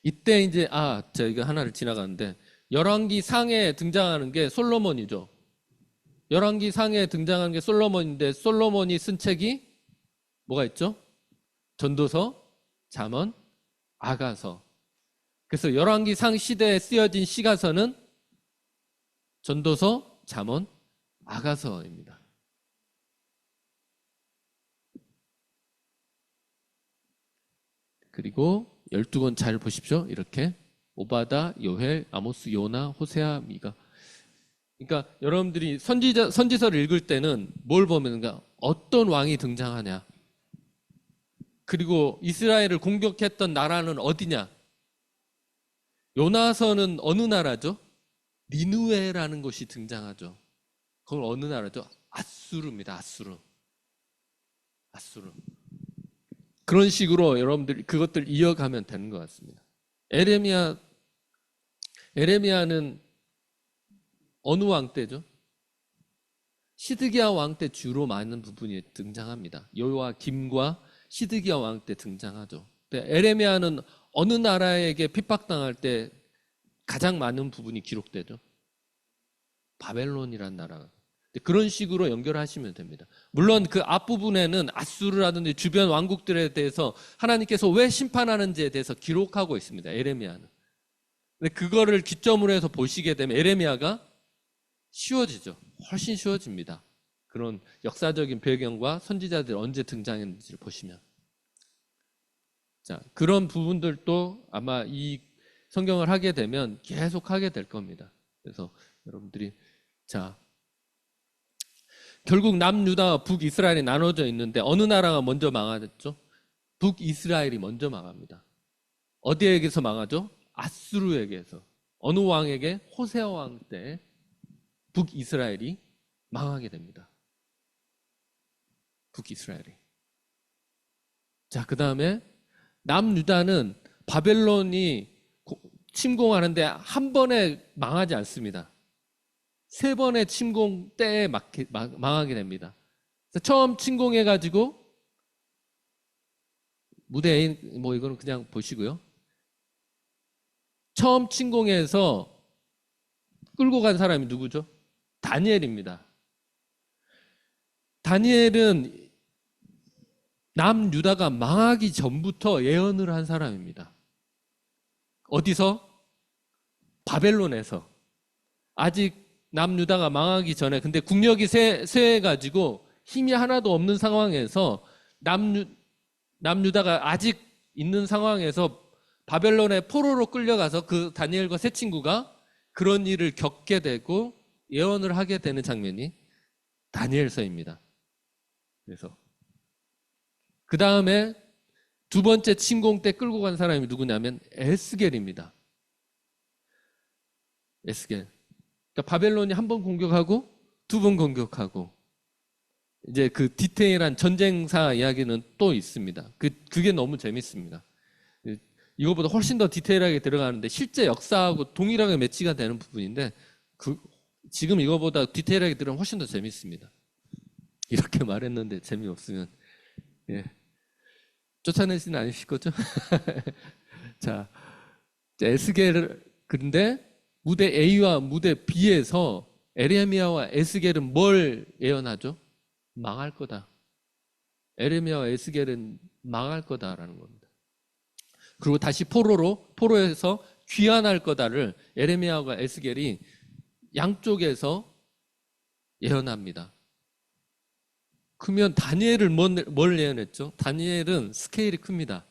이때 이제 제가 하나를 지나가는데 열왕기 상에 등장하는 게 솔로몬이죠. 열왕기 상에 등장하는 게 솔로몬인데 솔로몬이 쓴 책이 뭐가 있죠? 전도서, 잠언, 아가서. 그래서 열왕기 상 시대에 쓰여진 시가서는 전도서, 잠언, 아가서입니다. 그리고 12권 잘 보십시오. 이렇게 오바다, 요엘, 아모스, 요나, 호세아, 미가. 그러니까 여러분들이 선지서를 읽을 때는 뭘 보면가 어떤 왕이 등장하냐. 그리고 이스라엘을 공격했던 나라는 어디냐? 요나서는 어느 나라죠? 니누에라는 곳이 등장하죠. 그건 어느 나라죠? 아수르입니다. 아수르. 그런 식으로 여러분들이 그것들 이어가면 되는 것 같습니다. 에레미야는 어느 왕 때죠? 시드기야 왕 때 주로 많은 부분이 등장합니다. 요아김과 시드기야 왕 때 등장하죠. 에레미야는 어느 나라에게 핍박당할 때 가장 많은 부분이 기록되죠? 바벨론이라는 나라가. 그런 식으로 연결하시면 됩니다. 물론 그 앞부분에는 아수르라든지 주변 왕국들에 대해서 하나님께서 왜 심판하는지에 대해서 기록하고 있습니다. 에레미야는. 근데 그거를 기점으로 해서 보시게 되면 에레미야가 쉬워지죠. 훨씬 쉬워집니다. 그런 역사적인 배경과 선지자들이 언제 등장했는지를 보시면. 자, 그런 부분들도 아마 이 성경을 하게 되면 계속 하게 될 겁니다. 그래서 여러분들이 결국 남유다와 북이스라엘이 나눠져 있는데 어느 나라가 먼저 망하죠? 북이스라엘이 먼저 망합니다. 어디에게서 망하죠? 아수르에게서. 어느 왕에게? 호세아 왕 때 북이스라엘이 망하게 됩니다. 북이스라엘이. 자, 그 다음에 남유다는 바벨론이 침공하는데 한 번에 망하지 않습니다. 3번의 침공 때에 망하게 됩니다. 처음 침공해가지고 무대에 이거는 그냥 보시고요. 처음 침공해서 끌고 간 사람이 누구죠? 다니엘입니다. 다니엘은 남유다가 망하기 전부터 예언을 한 사람입니다. 어디서? 바벨론에서. 아직 남유다가 망하기 전에, 근데 국력이 쇠해가지고 힘이 하나도 없는 상황에서 남유다가 아직 있는 상황에서 바벨론의 포로로 끌려가서 그 다니엘과 세 친구가 그런 일을 겪게 되고 예언을 하게 되는 장면이 다니엘서입니다. 그래서 그 다음에 두 번째 침공 때 끌고 간 사람이 누구냐면 에스겔입니다. 에스겔. 그러니까 바벨론이 한 번 공격하고 두 번 공격하고, 이제 그 디테일한 전쟁사 이야기는 또 있습니다. 그게 너무 재밌습니다. 이거보다 훨씬 더 디테일하게 들어가는데 실제 역사하고 동일하게 매치가 되는 부분인데, 지금 이거보다 디테일하게 들으면 훨씬 더 재밌습니다. 이렇게 말했는데 재미없으면 쫓아내지는 않으실 거죠? 자, 에스겔을, 근데 무대 A와 무대 B에서 에레미야와 에스겔은 뭘 예언하죠? 망할 거다. 에레미야와 에스겔은 망할 거다라는 겁니다. 그리고 다시 포로에서 귀환할 거다를 에레미야와 에스겔이 양쪽에서 예언합니다. 그러면 다니엘은 뭘 예언했죠? 다니엘은 스케일이 큽니다.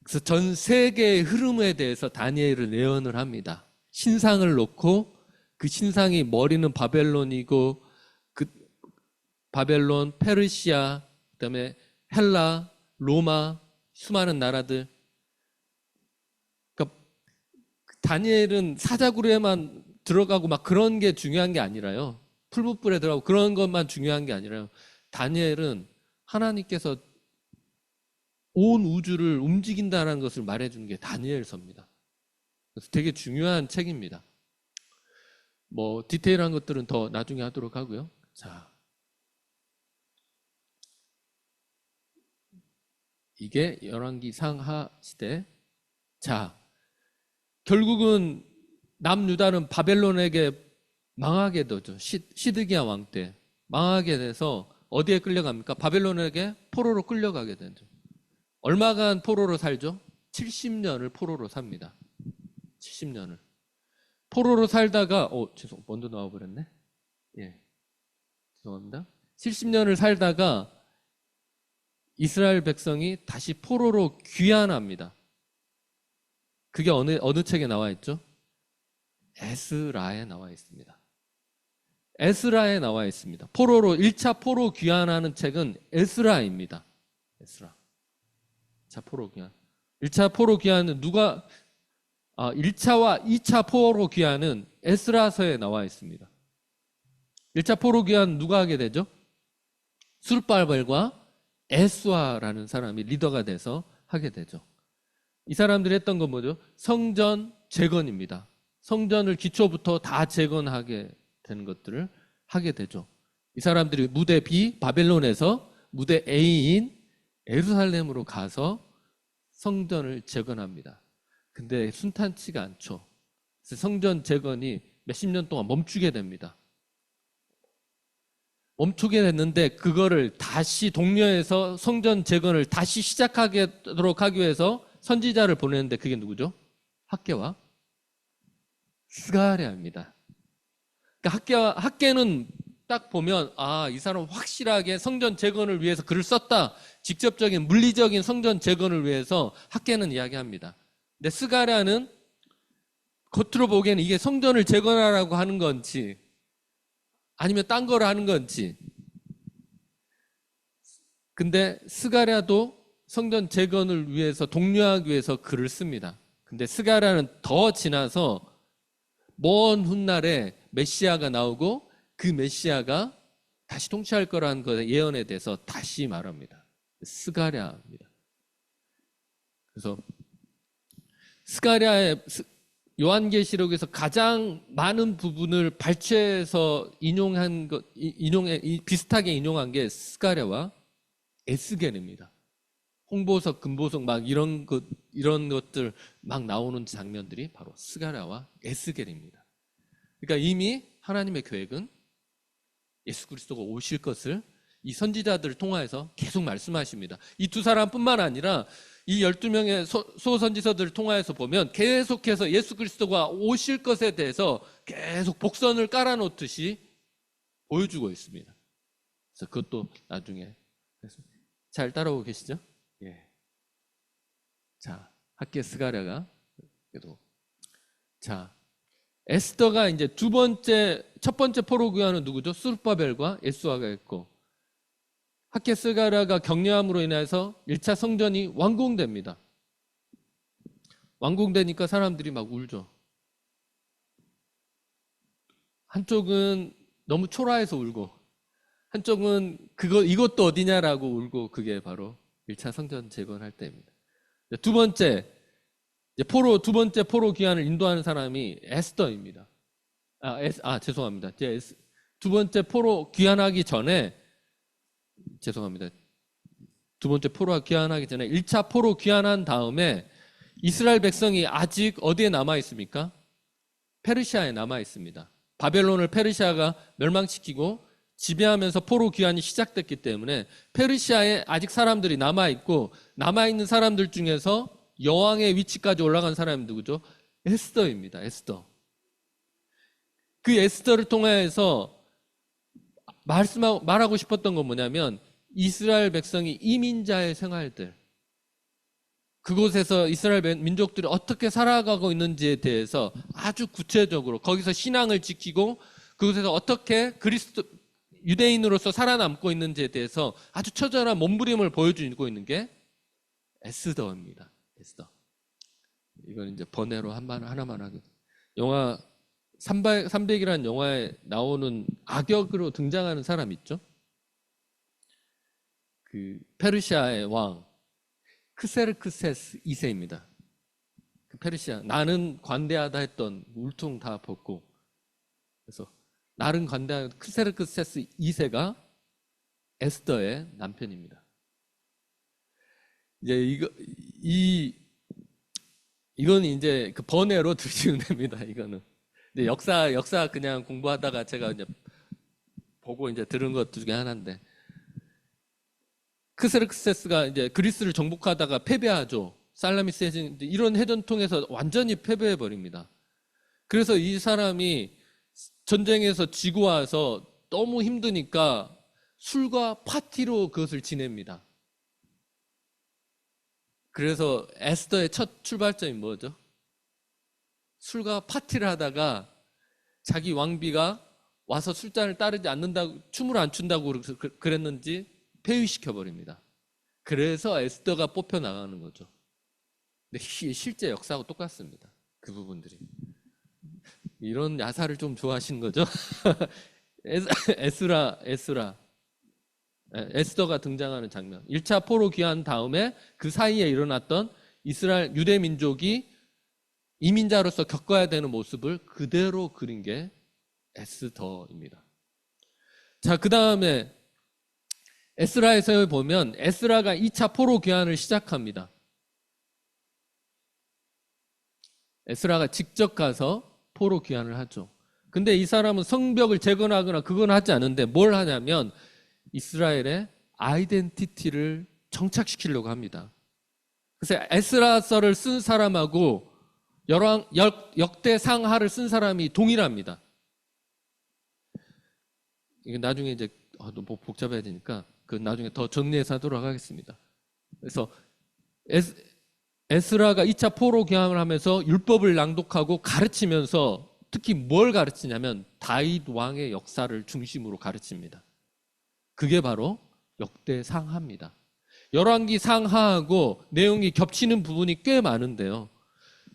그래서 전 세계의 흐름에 대해서 다니엘은 예언을 합니다. 신상을 놓고, 그 신상이 머리는 바벨론이고, 그 바벨론, 페르시아, 그다음에 헬라, 로마, 수많은 나라들. 그러니까 다니엘은 사자굴에만 들어가고 막 그런 게 중요한 게 아니라요. 풀무불에 들어가고 그런 것만 중요한 게 아니라요. 다니엘은 하나님께서 온 우주를 움직인다는 것을 말해주는 게 다니엘서입니다. 그래서 되게 중요한 책입니다. 뭐 디테일한 것들은 더 나중에 하도록 하고요. 자, 이게 열왕기 상하 시대. 자, 결국은 남유다는 바벨론에게 망하게 되죠. 시드기야 왕 때 망하게 돼서 어디에 끌려갑니까? 바벨론에게 포로로 끌려가게 되죠. 얼마간 포로로 살죠? 70년을 포로로 삽니다. 70년을 포로로 살다가 먼저 나와버렸네. 죄송합니다. 70년을 살다가 이스라엘 백성이 다시 포로로 귀환합니다. 그게 어느 책에 나와 있죠? 에스라에 나와 있습니다. 에스라에 나와 있습니다. 1차 포로 귀환하는 책은 에스라입니다. 에스라. 1차 포로 귀환. 1차 포로 귀환은 1차와 2차 포로 귀환은 에스라서에 나와 있습니다. 1차 포로 귀환 누가 하게 되죠? 수르바벨과 에스와라는 사람이 리더가 돼서 하게 되죠. 이 사람들이 했던 건 뭐죠? 성전 재건입니다. 성전을 기초부터 다 재건하게 되는 것들을 하게 되죠. 이 사람들이 무대 B 바벨론에서 무대 A인 예루살렘으로 가서 성전을 재건합니다. 근데 순탄치가 않죠. 그래서 성전 재건이 몇십 년 동안 멈추게 됩니다. 멈추게 됐는데 그거를 다시 독려해서 성전 재건을 다시 시작하도록 하기 위해서 선지자를 보내는데 그게 누구죠? 학개와 스가랴입니다. 그러니까 학개는 딱 보면 이 사람 확실하게 성전 재건을 위해서 글을 썼다. 직접적인 물리적인 성전 재건을 위해서 학개는 이야기합니다. 근데 스가랴는 겉으로 보기에는 이게 성전을 재건하라고 하는 건지 아니면 딴 거를 하는 건지. 근데 스가랴도 성전 재건을 위해서 독려하기 위해서 글을 씁니다. 근데 스가랴는 더 지나서 먼 훗날에 메시아가 나오고 그 메시아가 다시 통치할 거라는 것의 예언에 대해서 다시 말합니다. 스가랴입니다. 그래서 스가랴의 요한계시록에서 가장 많은 부분을 발췌해서 비슷하게 인용한 게 스가랴와 에스겔입니다. 홍보석, 금보석 막 이런 것들 막 나오는 장면들이 바로 스가랴와 에스겔입니다. 그러니까 이미 하나님의 계획은 예수 그리스도가 오실 것을 이 선지자들을 통하여서 계속 말씀하십니다. 이 두 사람뿐만 아니라 이 12명의 소선지서들을 통하여서 보면 계속해서 예수 그리스도가 오실 것에 대해서 계속 복선을 깔아놓듯이 보여주고 있습니다. 그래서 그것도 나중에 잘 따라오고 계시죠? 예. 자, 학개 스가랴가 그래도 자, 에스더가 이제 첫 번째 포로 귀환은 누구죠? 수르바벨과 예수아가 있고, 학개 스가랴가 격려함으로 인해서 1차 성전이 완공됩니다. 완공되니까 사람들이 막 울죠. 한쪽은 너무 초라해서 울고, 한쪽은 이것도 어디냐라고 울고, 그게 바로 1차 성전 재건할 때입니다. 두 번째 포로 귀환을 인도하는 사람이 에스더입니다. 죄송합니다. 두 번째 포로 귀환하기 전에, 죄송합니다. 두 번째 포로 귀환하기 전에 1차 포로 귀환한 다음에 이스라엘 백성이 아직 어디에 남아 있습니까? 페르시아에 남아 있습니다. 바벨론을 페르시아가 멸망시키고 지배하면서 포로 귀환이 시작됐기 때문에 페르시아에 아직 사람들이 남아 있고, 남아 있는 사람들 중에서 여왕의 위치까지 올라간 사람이 누구죠? 에스더입니다. 에스더. 그 에스더를 통해서 말하고 싶었던 건 뭐냐면, 이스라엘 백성이 이민자의 생활들, 그곳에서 이스라엘 민족들이 어떻게 살아가고 있는지에 대해서 아주 구체적으로, 거기서 신앙을 지키고 그곳에서 어떻게 유대인으로서 살아남고 있는지에 대해서 아주 처절한 몸부림을 보여주고 있는 게 에스더입니다. 에스더. 이건 이제 번외로 하나만 하겠습니다. 영화 300이라는 영화에 나오는 악역으로 등장하는 사람 있죠? 그 페르시아의 왕 크세르크세스 2세입니다. 그 페르시아, 나는 관대하다 했던 울퉁 다 벗고, 그래서 나는 관대한 크세르크세스 2세가 에스더의 남편입니다. 이제 이건 이제 그 번외로 들으시면 됩니다. 이거는. 근데 역사 그냥 공부하다가 제가 이제 보고 이제 들은 것 중에 하나인데, 크세르크세스가 이제 그리스를 정복하다가 패배하죠. 살라미스 해전, 이런 해전 통해서 완전히 패배해 버립니다. 그래서 이 사람이 전쟁에서 지고 와서 너무 힘드니까 술과 파티로 그것을 지냅니다. 그래서 에스더의 첫 출발점이 뭐죠? 술과 파티를 하다가 자기 왕비가 와서 술잔을 따르지 않는다고, 춤을 안 춘다고 그랬는지 폐위시켜 버립니다. 그래서 에스더가 뽑혀 나가는 거죠. 근데 실제 역사하고 똑같습니다. 그 부분들이. 이런 야사를 좀 좋아하시는 거죠? 에스더가 등장하는 장면. 1차 포로 귀환 다음에 그 사이에 일어났던 이스라엘 유대 민족이 이민자로서 겪어야 되는 모습을 그대로 그린 게 에스더입니다. 자, 그 다음에 에스라에서 보면 에스라가 2차 포로 귀환을 시작합니다. 에스라가 직접 가서 포로 귀환을 하죠. 근데 이 사람은 성벽을 재건하거나 그건 하지 않은데 뭘 하냐면 이스라엘의 아이덴티티를 정착시키려고 합니다. 그래서 에스라서를 쓴 사람하고 역대상하를 쓴 사람이 동일합니다. 이게 나중에 이제 너무 복잡해야 되니까 그 나중에 더 정리해서 하도록 하겠습니다. 그래서 에스라가 2차 포로 귀환을 하면서 율법을 낭독하고 가르치면서 특히 뭘 가르치냐면 다윗 왕의 역사를 중심으로 가르칩니다. 그게 바로 역대상하입니다. 열왕기 상하하고 내용이 겹치는 부분이 꽤 많은데요.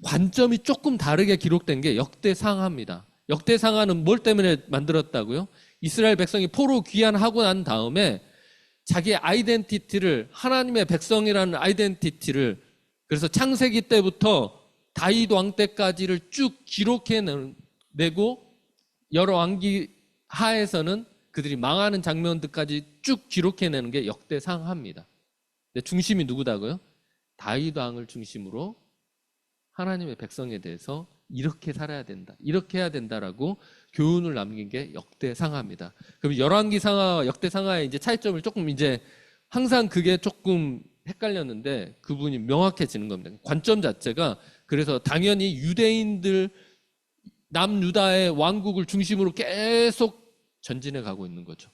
관점이 조금 다르게 기록된 게 역대상하입니다. 역대상하는 뭘 때문에 만들었다고요? 이스라엘 백성이 포로 귀환하고 난 다음에 자기의 아이덴티티를, 하나님의 백성이라는 아이덴티티를, 그래서 창세기 때부터 다윗 왕 때까지를 쭉 기록해내고 여러 왕기 하에서는 그들이 망하는 장면들까지 쭉 기록해내는 게 역대상하입니다. 근데 중심이 누구다고요? 다윗 왕을 중심으로 하나님의 백성에 대해서 이렇게 살아야 된다, 이렇게 해야 된다라고 교훈을 남긴 게 역대상하입니다. 그럼 열왕기 상하와 역대상하의 이제 차이점을 조금 이제 항상 그게 조금 헷갈렸는데 그분이 명확해지는 겁니다. 관점 자체가. 그래서 당연히 유대인들, 남유다의 왕국을 중심으로 계속 전진해 가고 있는 거죠.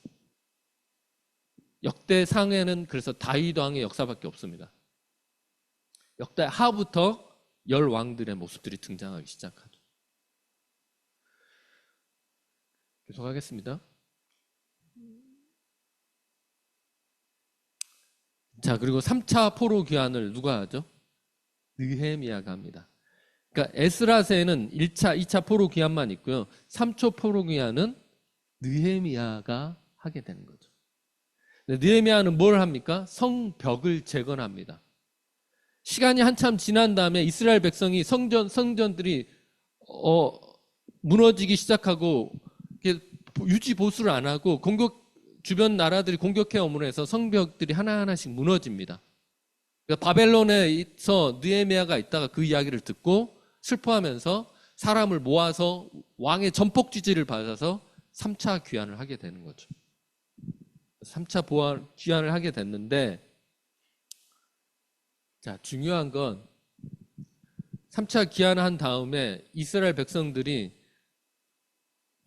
역대상에는 그래서 다윗 왕의 역사밖에 없습니다. 역대하부터 열 왕들의 모습들이 등장하기 시작하죠. 계속하겠습니다. 자, 그리고 3차 포로 귀환을 누가 하죠? 느헤미야가 합니다. 그러니까 에스라세는 1차, 2차 포로 귀환만 있고요. 3초 포로 귀환은 느헤미야가 하게 되는 거죠. 느헤미야는 뭘 합니까? 성벽을 재건합니다. 시간이 한참 지난 다음에 이스라엘 백성이 성전들이 무너지기 시작하고 유지 보수를 안 하고 주변 나라들이 공격해 오므로 해서 성벽들이 하나하나씩 무너집니다. 그러니까 바벨론에서 느헤미야가 있다가 그 이야기를 듣고 슬퍼하면서 사람을 모아서 왕의 전폭 지지를 받아서 3차 귀환을 하게 되는 거죠. 3차 귀환을 하게 됐는데, 자, 중요한 건 3차 귀환을 한 다음에 이스라엘 백성들이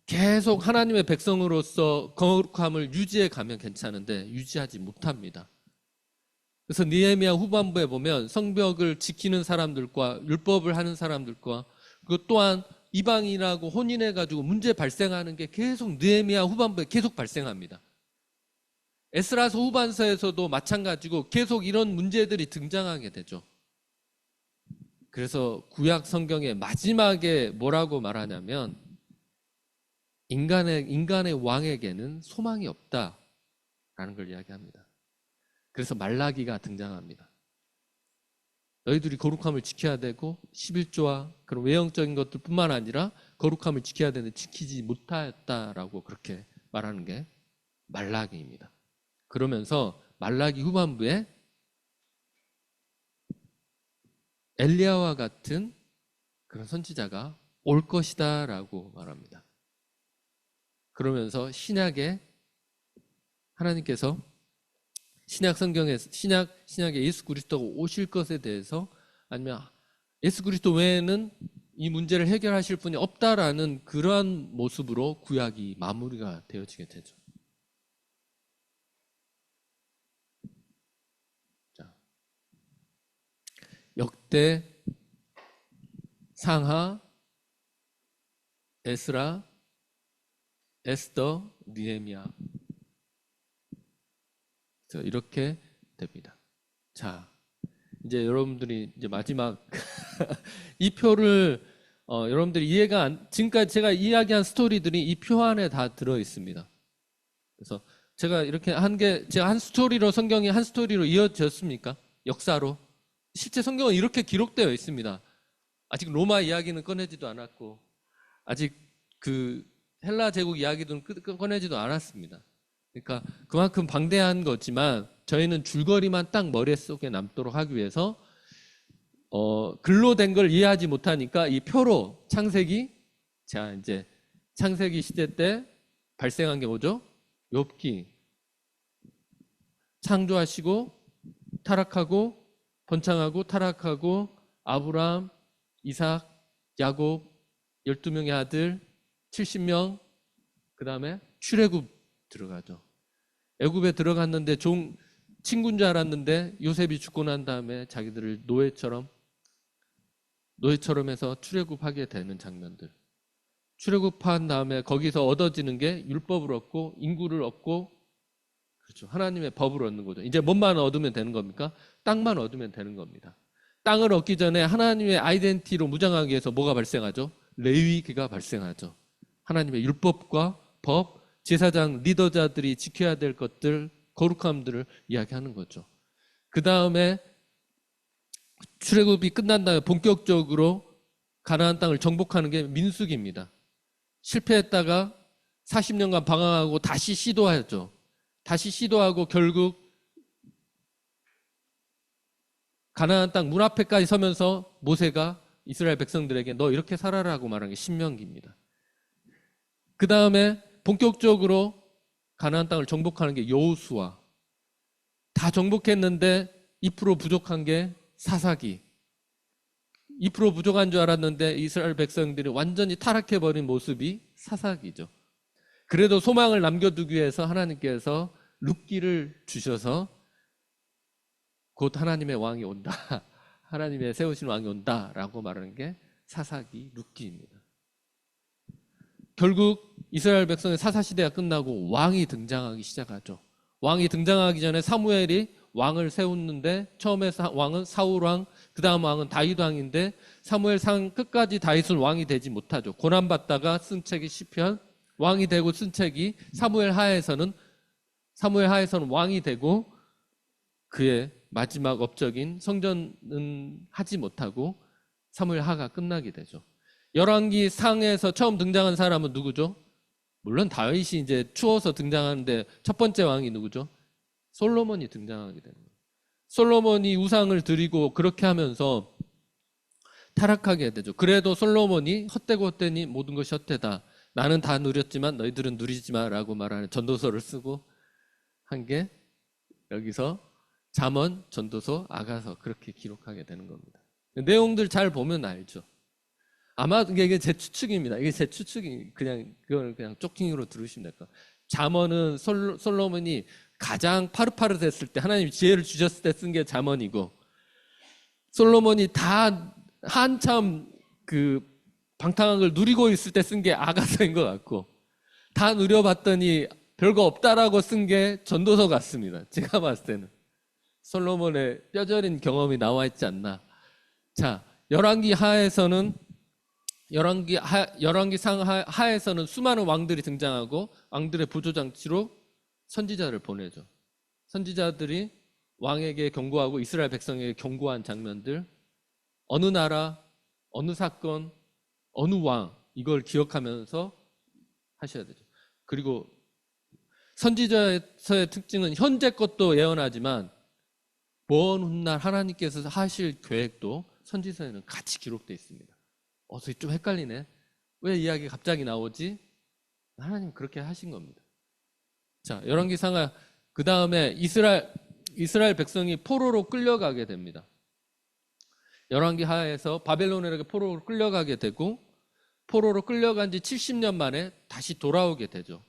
계속 하나님의 백성으로서 거룩함을 유지해 가면 괜찮은데 유지하지 못합니다. 그래서 느헤미야 후반부에 보면 성벽을 지키는 사람들과 율법을 하는 사람들과 그리고 또한 이방인하고 혼인해가지고 문제 발생하는 게 계속 느헤미야 후반부에 계속 발생합니다. 에스라서 후반서에서도 마찬가지고 계속 이런 문제들이 등장하게 되죠. 그래서 구약 성경의 마지막에 뭐라고 말하냐면 인간의 왕에게는 소망이 없다라는 걸 이야기합니다. 그래서 말라기가 등장합니다. 너희들이 거룩함을 지켜야 되고 11조와 그런 외형적인 것들뿐만 아니라 거룩함을 지켜야 되는데 지키지 못하였다라고 그렇게 말하는 게 말라기입니다. 그러면서 말라기 후반부에 엘리야와 같은 그런 선지자가 올 것이다라고 말합니다. 그러면서 신약에 하나님께서 신약에 예수 그리스도가 오실 것에 대해서 아니면 예수 그리스도 외에는 이 문제를 해결하실 분이 없다라는 그러한 모습으로 구약이 마무리가 되어지게 되죠. 자, 역대, 상하, 에스라, 에스더, 느헤미야. 이렇게 됩니다. 자, 이제 여러분들이 이제 마지막 이 표를 여러분들이 지금까지 제가 이야기한 스토리들이 이 표 안에 다 들어 있습니다. 그래서 제가 이렇게 제가 한 스토리로 성경이 한 스토리로 이어졌습니까? 역사로. 실제 성경은 이렇게 기록되어 있습니다. 아직 로마 이야기는 꺼내지도 않았고 아직 그 헬라 제국 이야기도 꺼내지도 않았습니다. 그러니까 그만큼 방대한 거지만 저희는 줄거리만 딱 머릿속에 남도록 하기 위해서 글로 된 걸 이해하지 못하니까 이 표로 창세기 시대 때 발생한 게 뭐죠? 욥기 창조하시고 타락하고 번창하고 타락하고 아브라함, 이삭, 야곱 12명의 아들 70명 그 다음에 출애굽 들어가죠. 애굽에 들어갔는데 친구인 줄 알았는데 요셉이 죽고 난 다음에 자기들을 노예처럼 해서 출애굽하게 되는 장면들. 출애굽한 다음에 거기서 얻어지는 게 율법을 얻고 인구를 얻고 그렇죠. 하나님의 법을 얻는 거죠. 이제 뭔만 얻으면 되는 겁니까? 땅만 얻으면 되는 겁니다. 땅을 얻기 전에 하나님의 아이덴티티로 무장하기 위해서 뭐가 발생하죠? 레위기가 발생하죠. 하나님의 율법과 법, 제사장 리더자들이 지켜야 될 것들, 거룩함들을 이야기하는 거죠. 그 다음에 출애굽이 끝난 다음에 본격적으로 가나안 땅을 정복하는 게 민수기입니다. 실패했다가 40년간 방황하고 다시 시도하죠. 다시 시도하고 결국 가나안 땅 문 앞에까지 서면서 모세가 이스라엘 백성들에게 너 이렇게 살아라고 말한 게 신명기입니다. 그 다음에 본격적으로 가나안 땅을 정복하는 게 여호수아. 다 정복했는데 2% 부족한 게 사사기. 2% 부족한 줄 알았는데 이스라엘 백성들이 완전히 타락해버린 모습이 사사기죠. 그래도 소망을 남겨두기 위해서 하나님께서 룻기를 주셔서 곧 하나님의 왕이 온다. 하나님의 세우신 왕이 온다라고 말하는 게 사사기 룻기입니다. 결국 이스라엘 백성의 사사시대가 끝나고 왕이 등장하기 시작하죠. 왕이 등장하기 전에 사무엘이 왕을 세웠는데 처음에 왕은 사울 왕, 그 다음 왕은 다윗 왕인데 사무엘상 끝까지 다윗은 왕이 되지 못하죠. 고난받다가 쓴 책이 시편, 왕이 되고 쓴 책이 사무엘 하에서는 왕이 되고 그의 마지막 업적인 성전은 하지 못하고 사무엘 하가 끝나게 되죠. 열왕기 상에서 처음 등장한 사람은 누구죠? 물론 다윗이 이제 추워서 등장하는데 첫 번째 왕이 누구죠? 솔로몬이 등장하게 되는 거예요. 솔로몬이 우상을 드리고 그렇게 하면서 타락하게 되죠. 그래도 솔로몬이 헛되고 헛되니 모든 것이 헛되다. 나는 다 누렸지만 너희들은 누리지 마라고 말하는 전도서를 쓰고 한 게 여기서 잠언, 전도서, 아가서 그렇게 기록하게 되는 겁니다. 내용들 잘 보면 알죠. 아마 이게 제 추측입니다. 이게 제 추측이 그걸 그냥 쪼킹으로 들으시면 될 거예요. 잠언은 솔로몬이 가장 파릇파릇했을 때 하나님이 지혜를 주셨을 때 쓴 게 잠언이고 솔로몬이 다 한참 그 방탕한 걸 누리고 있을 때 쓴 게 아가서인 것 같고 다 누려봤더니 별거 없다라고 쓴 게 전도서 같습니다. 제가 봤을 때는 솔로몬의 뼈저린 경험이 나와 있지 않나. 자, 열왕기 상 하에서는 수많은 왕들이 등장하고 왕들의 보조장치로 선지자를 보내죠. 선지자들이 왕에게 경고하고 이스라엘 백성에게 경고한 장면들, 어느 나라, 어느 사건, 어느 왕, 이걸 기억하면서 하셔야 되죠. 그리고 선지자의 특징은 현재 것도 예언하지만 먼 훗날 하나님께서 하실 계획도 선지서에는 같이 기록되어 있습니다. 좀 헷갈리네. 왜 이야기가 갑자기 나오지? 하나님 그렇게 하신 겁니다. 자, 열왕기상하 그 다음에 이스라엘 백성이 포로로 끌려가게 됩니다. 열왕기 하에서 바벨론에게 포로로 끌려가게 되고 포로로 끌려간 지 70년 만에 다시 돌아오게 되죠.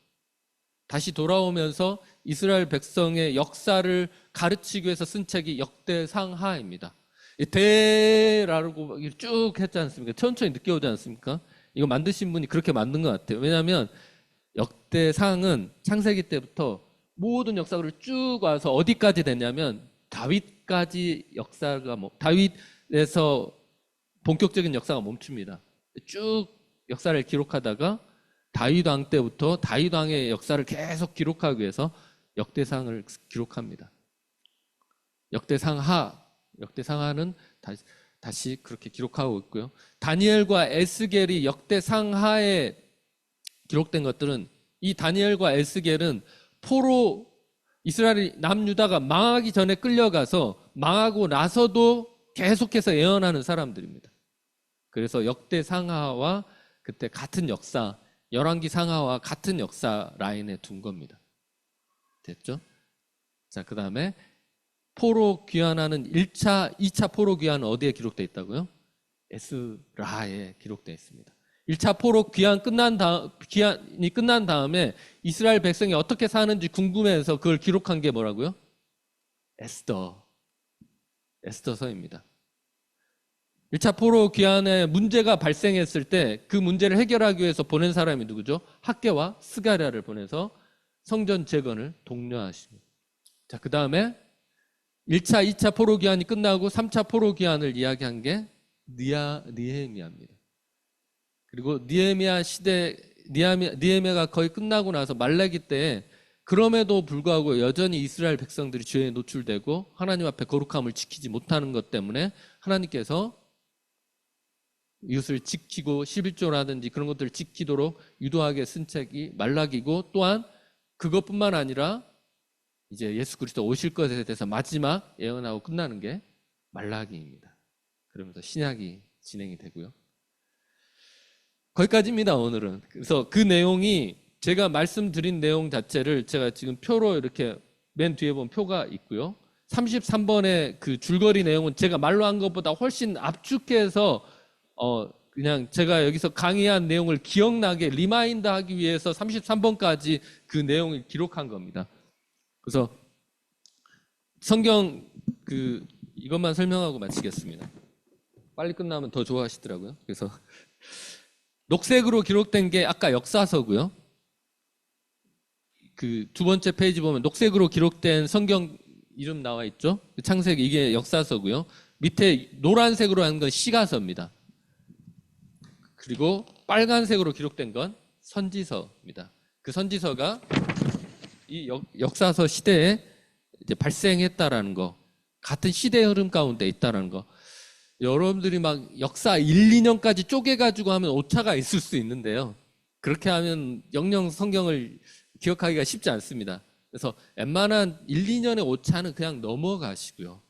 다시 돌아오면서 이스라엘 백성의 역사를 가르치기 위해서 쓴 책이 역대상하입니다. 대라고 쭉 했지 않습니까? 천천히 늦게 오지 않습니까? 이거 만드신 분이 그렇게 만든 것 같아요. 왜냐하면 역대상은 창세기 때부터 모든 역사를 쭉 와서 어디까지 됐냐면 다윗까지 다윗에서 본격적인 역사가 멈춥니다. 쭉 역사를 기록하다가 다윗 왕 때부터 다윗 왕의 역사를 계속 기록하기 위해서 역대상을 기록합니다. 역대상하는 다시 그렇게 기록하고 있고요. 다니엘과 에스겔이 역대상하에 기록된 것들은 이 다니엘과 에스겔은 이스라엘 남유다가 망하기 전에 끌려가서 망하고 나서도 계속해서 예언하는 사람들입니다. 그래서 역대상하와 그때 같은 역사, 열왕기 상하와 같은 역사 라인에 둔 겁니다. 됐죠? 자, 그 다음에 포로 귀환하는 1차, 2차 포로 귀환은 어디에 기록되어 있다고요? 에스라에 기록되어 있습니다. 1차 포로 귀환이 끝난 다음에 이스라엘 백성이 어떻게 사는지 궁금해서 그걸 기록한 게 뭐라고요? 에스더서입니다. 1차 포로 귀환에 문제가 발생했을 때 그 문제를 해결하기 위해서 보낸 사람이 누구죠? 학개와 스가랴를 보내서 성전 재건을 독려하십니다. 자, 그 다음에 1차, 2차 포로 귀환이 끝나고 3차 포로 귀환을 이야기한 게 느헤미야입니다. 그리고 느헤미야가 거의 끝나고 나서 말라기 때에 그럼에도 불구하고 여전히 이스라엘 백성들이 죄에 노출되고 하나님 앞에 거룩함을 지키지 못하는 것 때문에 하나님께서 이웃을 지키고 11조라든지 그런 것들을 지키도록 유도하게 쓴 책이 말라기고 또한 그것뿐만 아니라 이제 예수 그리스도 오실 것에 대해서 마지막 예언하고 끝나는 게 말라기입니다. 그러면서 신약이 진행이 되고요. 거기까지입니다, 오늘은. 그래서 그 내용이 제가 말씀드린 내용 자체를 제가 지금 표로 이렇게 맨 뒤에 보면 표가 있고요. 33번의 그 줄거리 내용은 제가 말로 한 것보다 훨씬 압축해서 그냥 제가 여기서 강의한 내용을 기억나게 리마인드 하기 위해서 33번까지 그 내용을 기록한 겁니다. 그래서 성경 이것만 설명하고 마치겠습니다. 빨리 끝나면 더 좋아하시더라고요. 그래서 녹색으로 기록된 게 아까 역사서고요. 그 두 번째 페이지 보면 녹색으로 기록된 성경 이름 나와 있죠? 창세기 이게 역사서고요. 밑에 노란색으로 한 건 시가서입니다. 그리고 빨간색으로 기록된 건 선지서입니다. 그 선지서가 이 역사서 시대에 이제 발생했다라는 거, 같은 시대의 흐름 가운데 있다라는 거. 여러분들이 막 역사 1, 2년까지 쪼개가지고 하면 오차가 있을 수 있는데요. 그렇게 하면 영영 성경을 기억하기가 쉽지 않습니다. 그래서 웬만한 1, 2년의 오차는 그냥 넘어가시고요.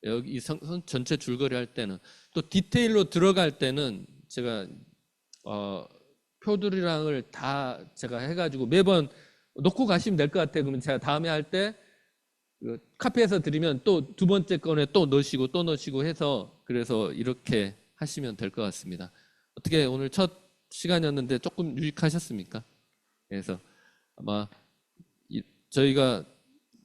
여기 전체 줄거리 할 때는 또 디테일로 들어갈 때는 제가 표들이랑을 다 제가 해가지고 매번 놓고 가시면 될 것 같아요. 그러면 제가 다음에 할 때 카페에서 드리면 또 두 번째 건에 또 넣으시고 해서 그래서 이렇게 하시면 될 것 같습니다. 어떻게 오늘 첫 시간이었는데 조금 유익하셨습니까? 그래서 아마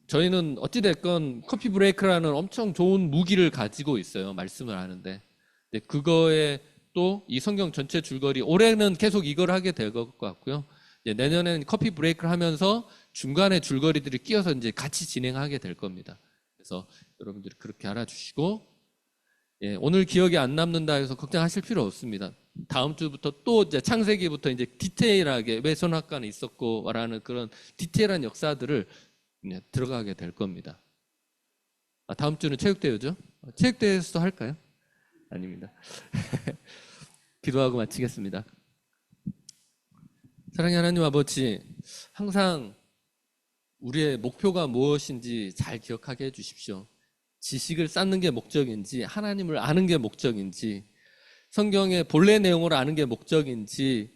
저희는 어찌됐건 커피 브레이크라는 엄청 좋은 무기를 가지고 있어요. 말씀을 하는데. 근데 그거에 또 이 성경 전체 줄거리, 올해는 계속 이걸 하게 될 것 같고요. 내년에는 커피 브레이크를 하면서 중간에 줄거리들이 끼어서 이제 같이 진행하게 될 겁니다. 그래서 여러분들이 그렇게 알아주시고, 오늘 기억이 안 남는다 해서 걱정하실 필요 없습니다. 다음 주부터 또 이제 창세기부터 이제 디테일하게 왜 선악과는 있었고라는 그런 디테일한 역사들을 들어가게 될 겁니다. 다음 주는 체육대회죠? 체육대회에서도 할까요? 아닙니다. 기도하고 마치겠습니다. 사랑의 하나님 아버지, 항상 우리의 목표가 무엇인지 잘 기억하게 해주십시오. 지식을 쌓는 게 목적인지, 하나님을 아는 게 목적인지, 성경의 본래 내용을 아는 게 목적인지,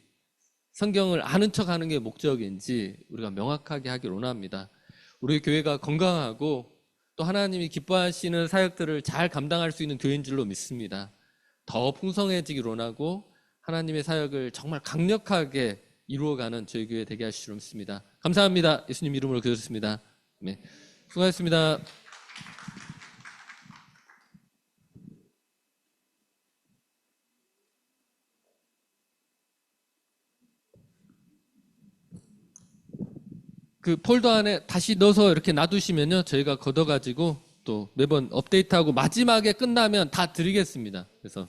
성경을 아는 척하는 게 목적인지 우리가 명확하게 하길 원합니다. 우리 교회가 건강하고 또 하나님이 기뻐하시는 사역들을 잘 감당할 수 있는 교회인 줄로 믿습니다. 더 풍성해지길 원하고 하나님의 사역을 정말 강력하게 이루어가는 저희 교회 되게 하시기로 믿습니다. 감사합니다. 예수님 이름으로 기도했습니다. 네. 수고하셨습니다. 그 폴더 안에 다시 넣어서 이렇게 놔두시면요, 저희가 걷어가지고 또 매번 업데이트하고 마지막에 끝나면 다 드리겠습니다. 그래서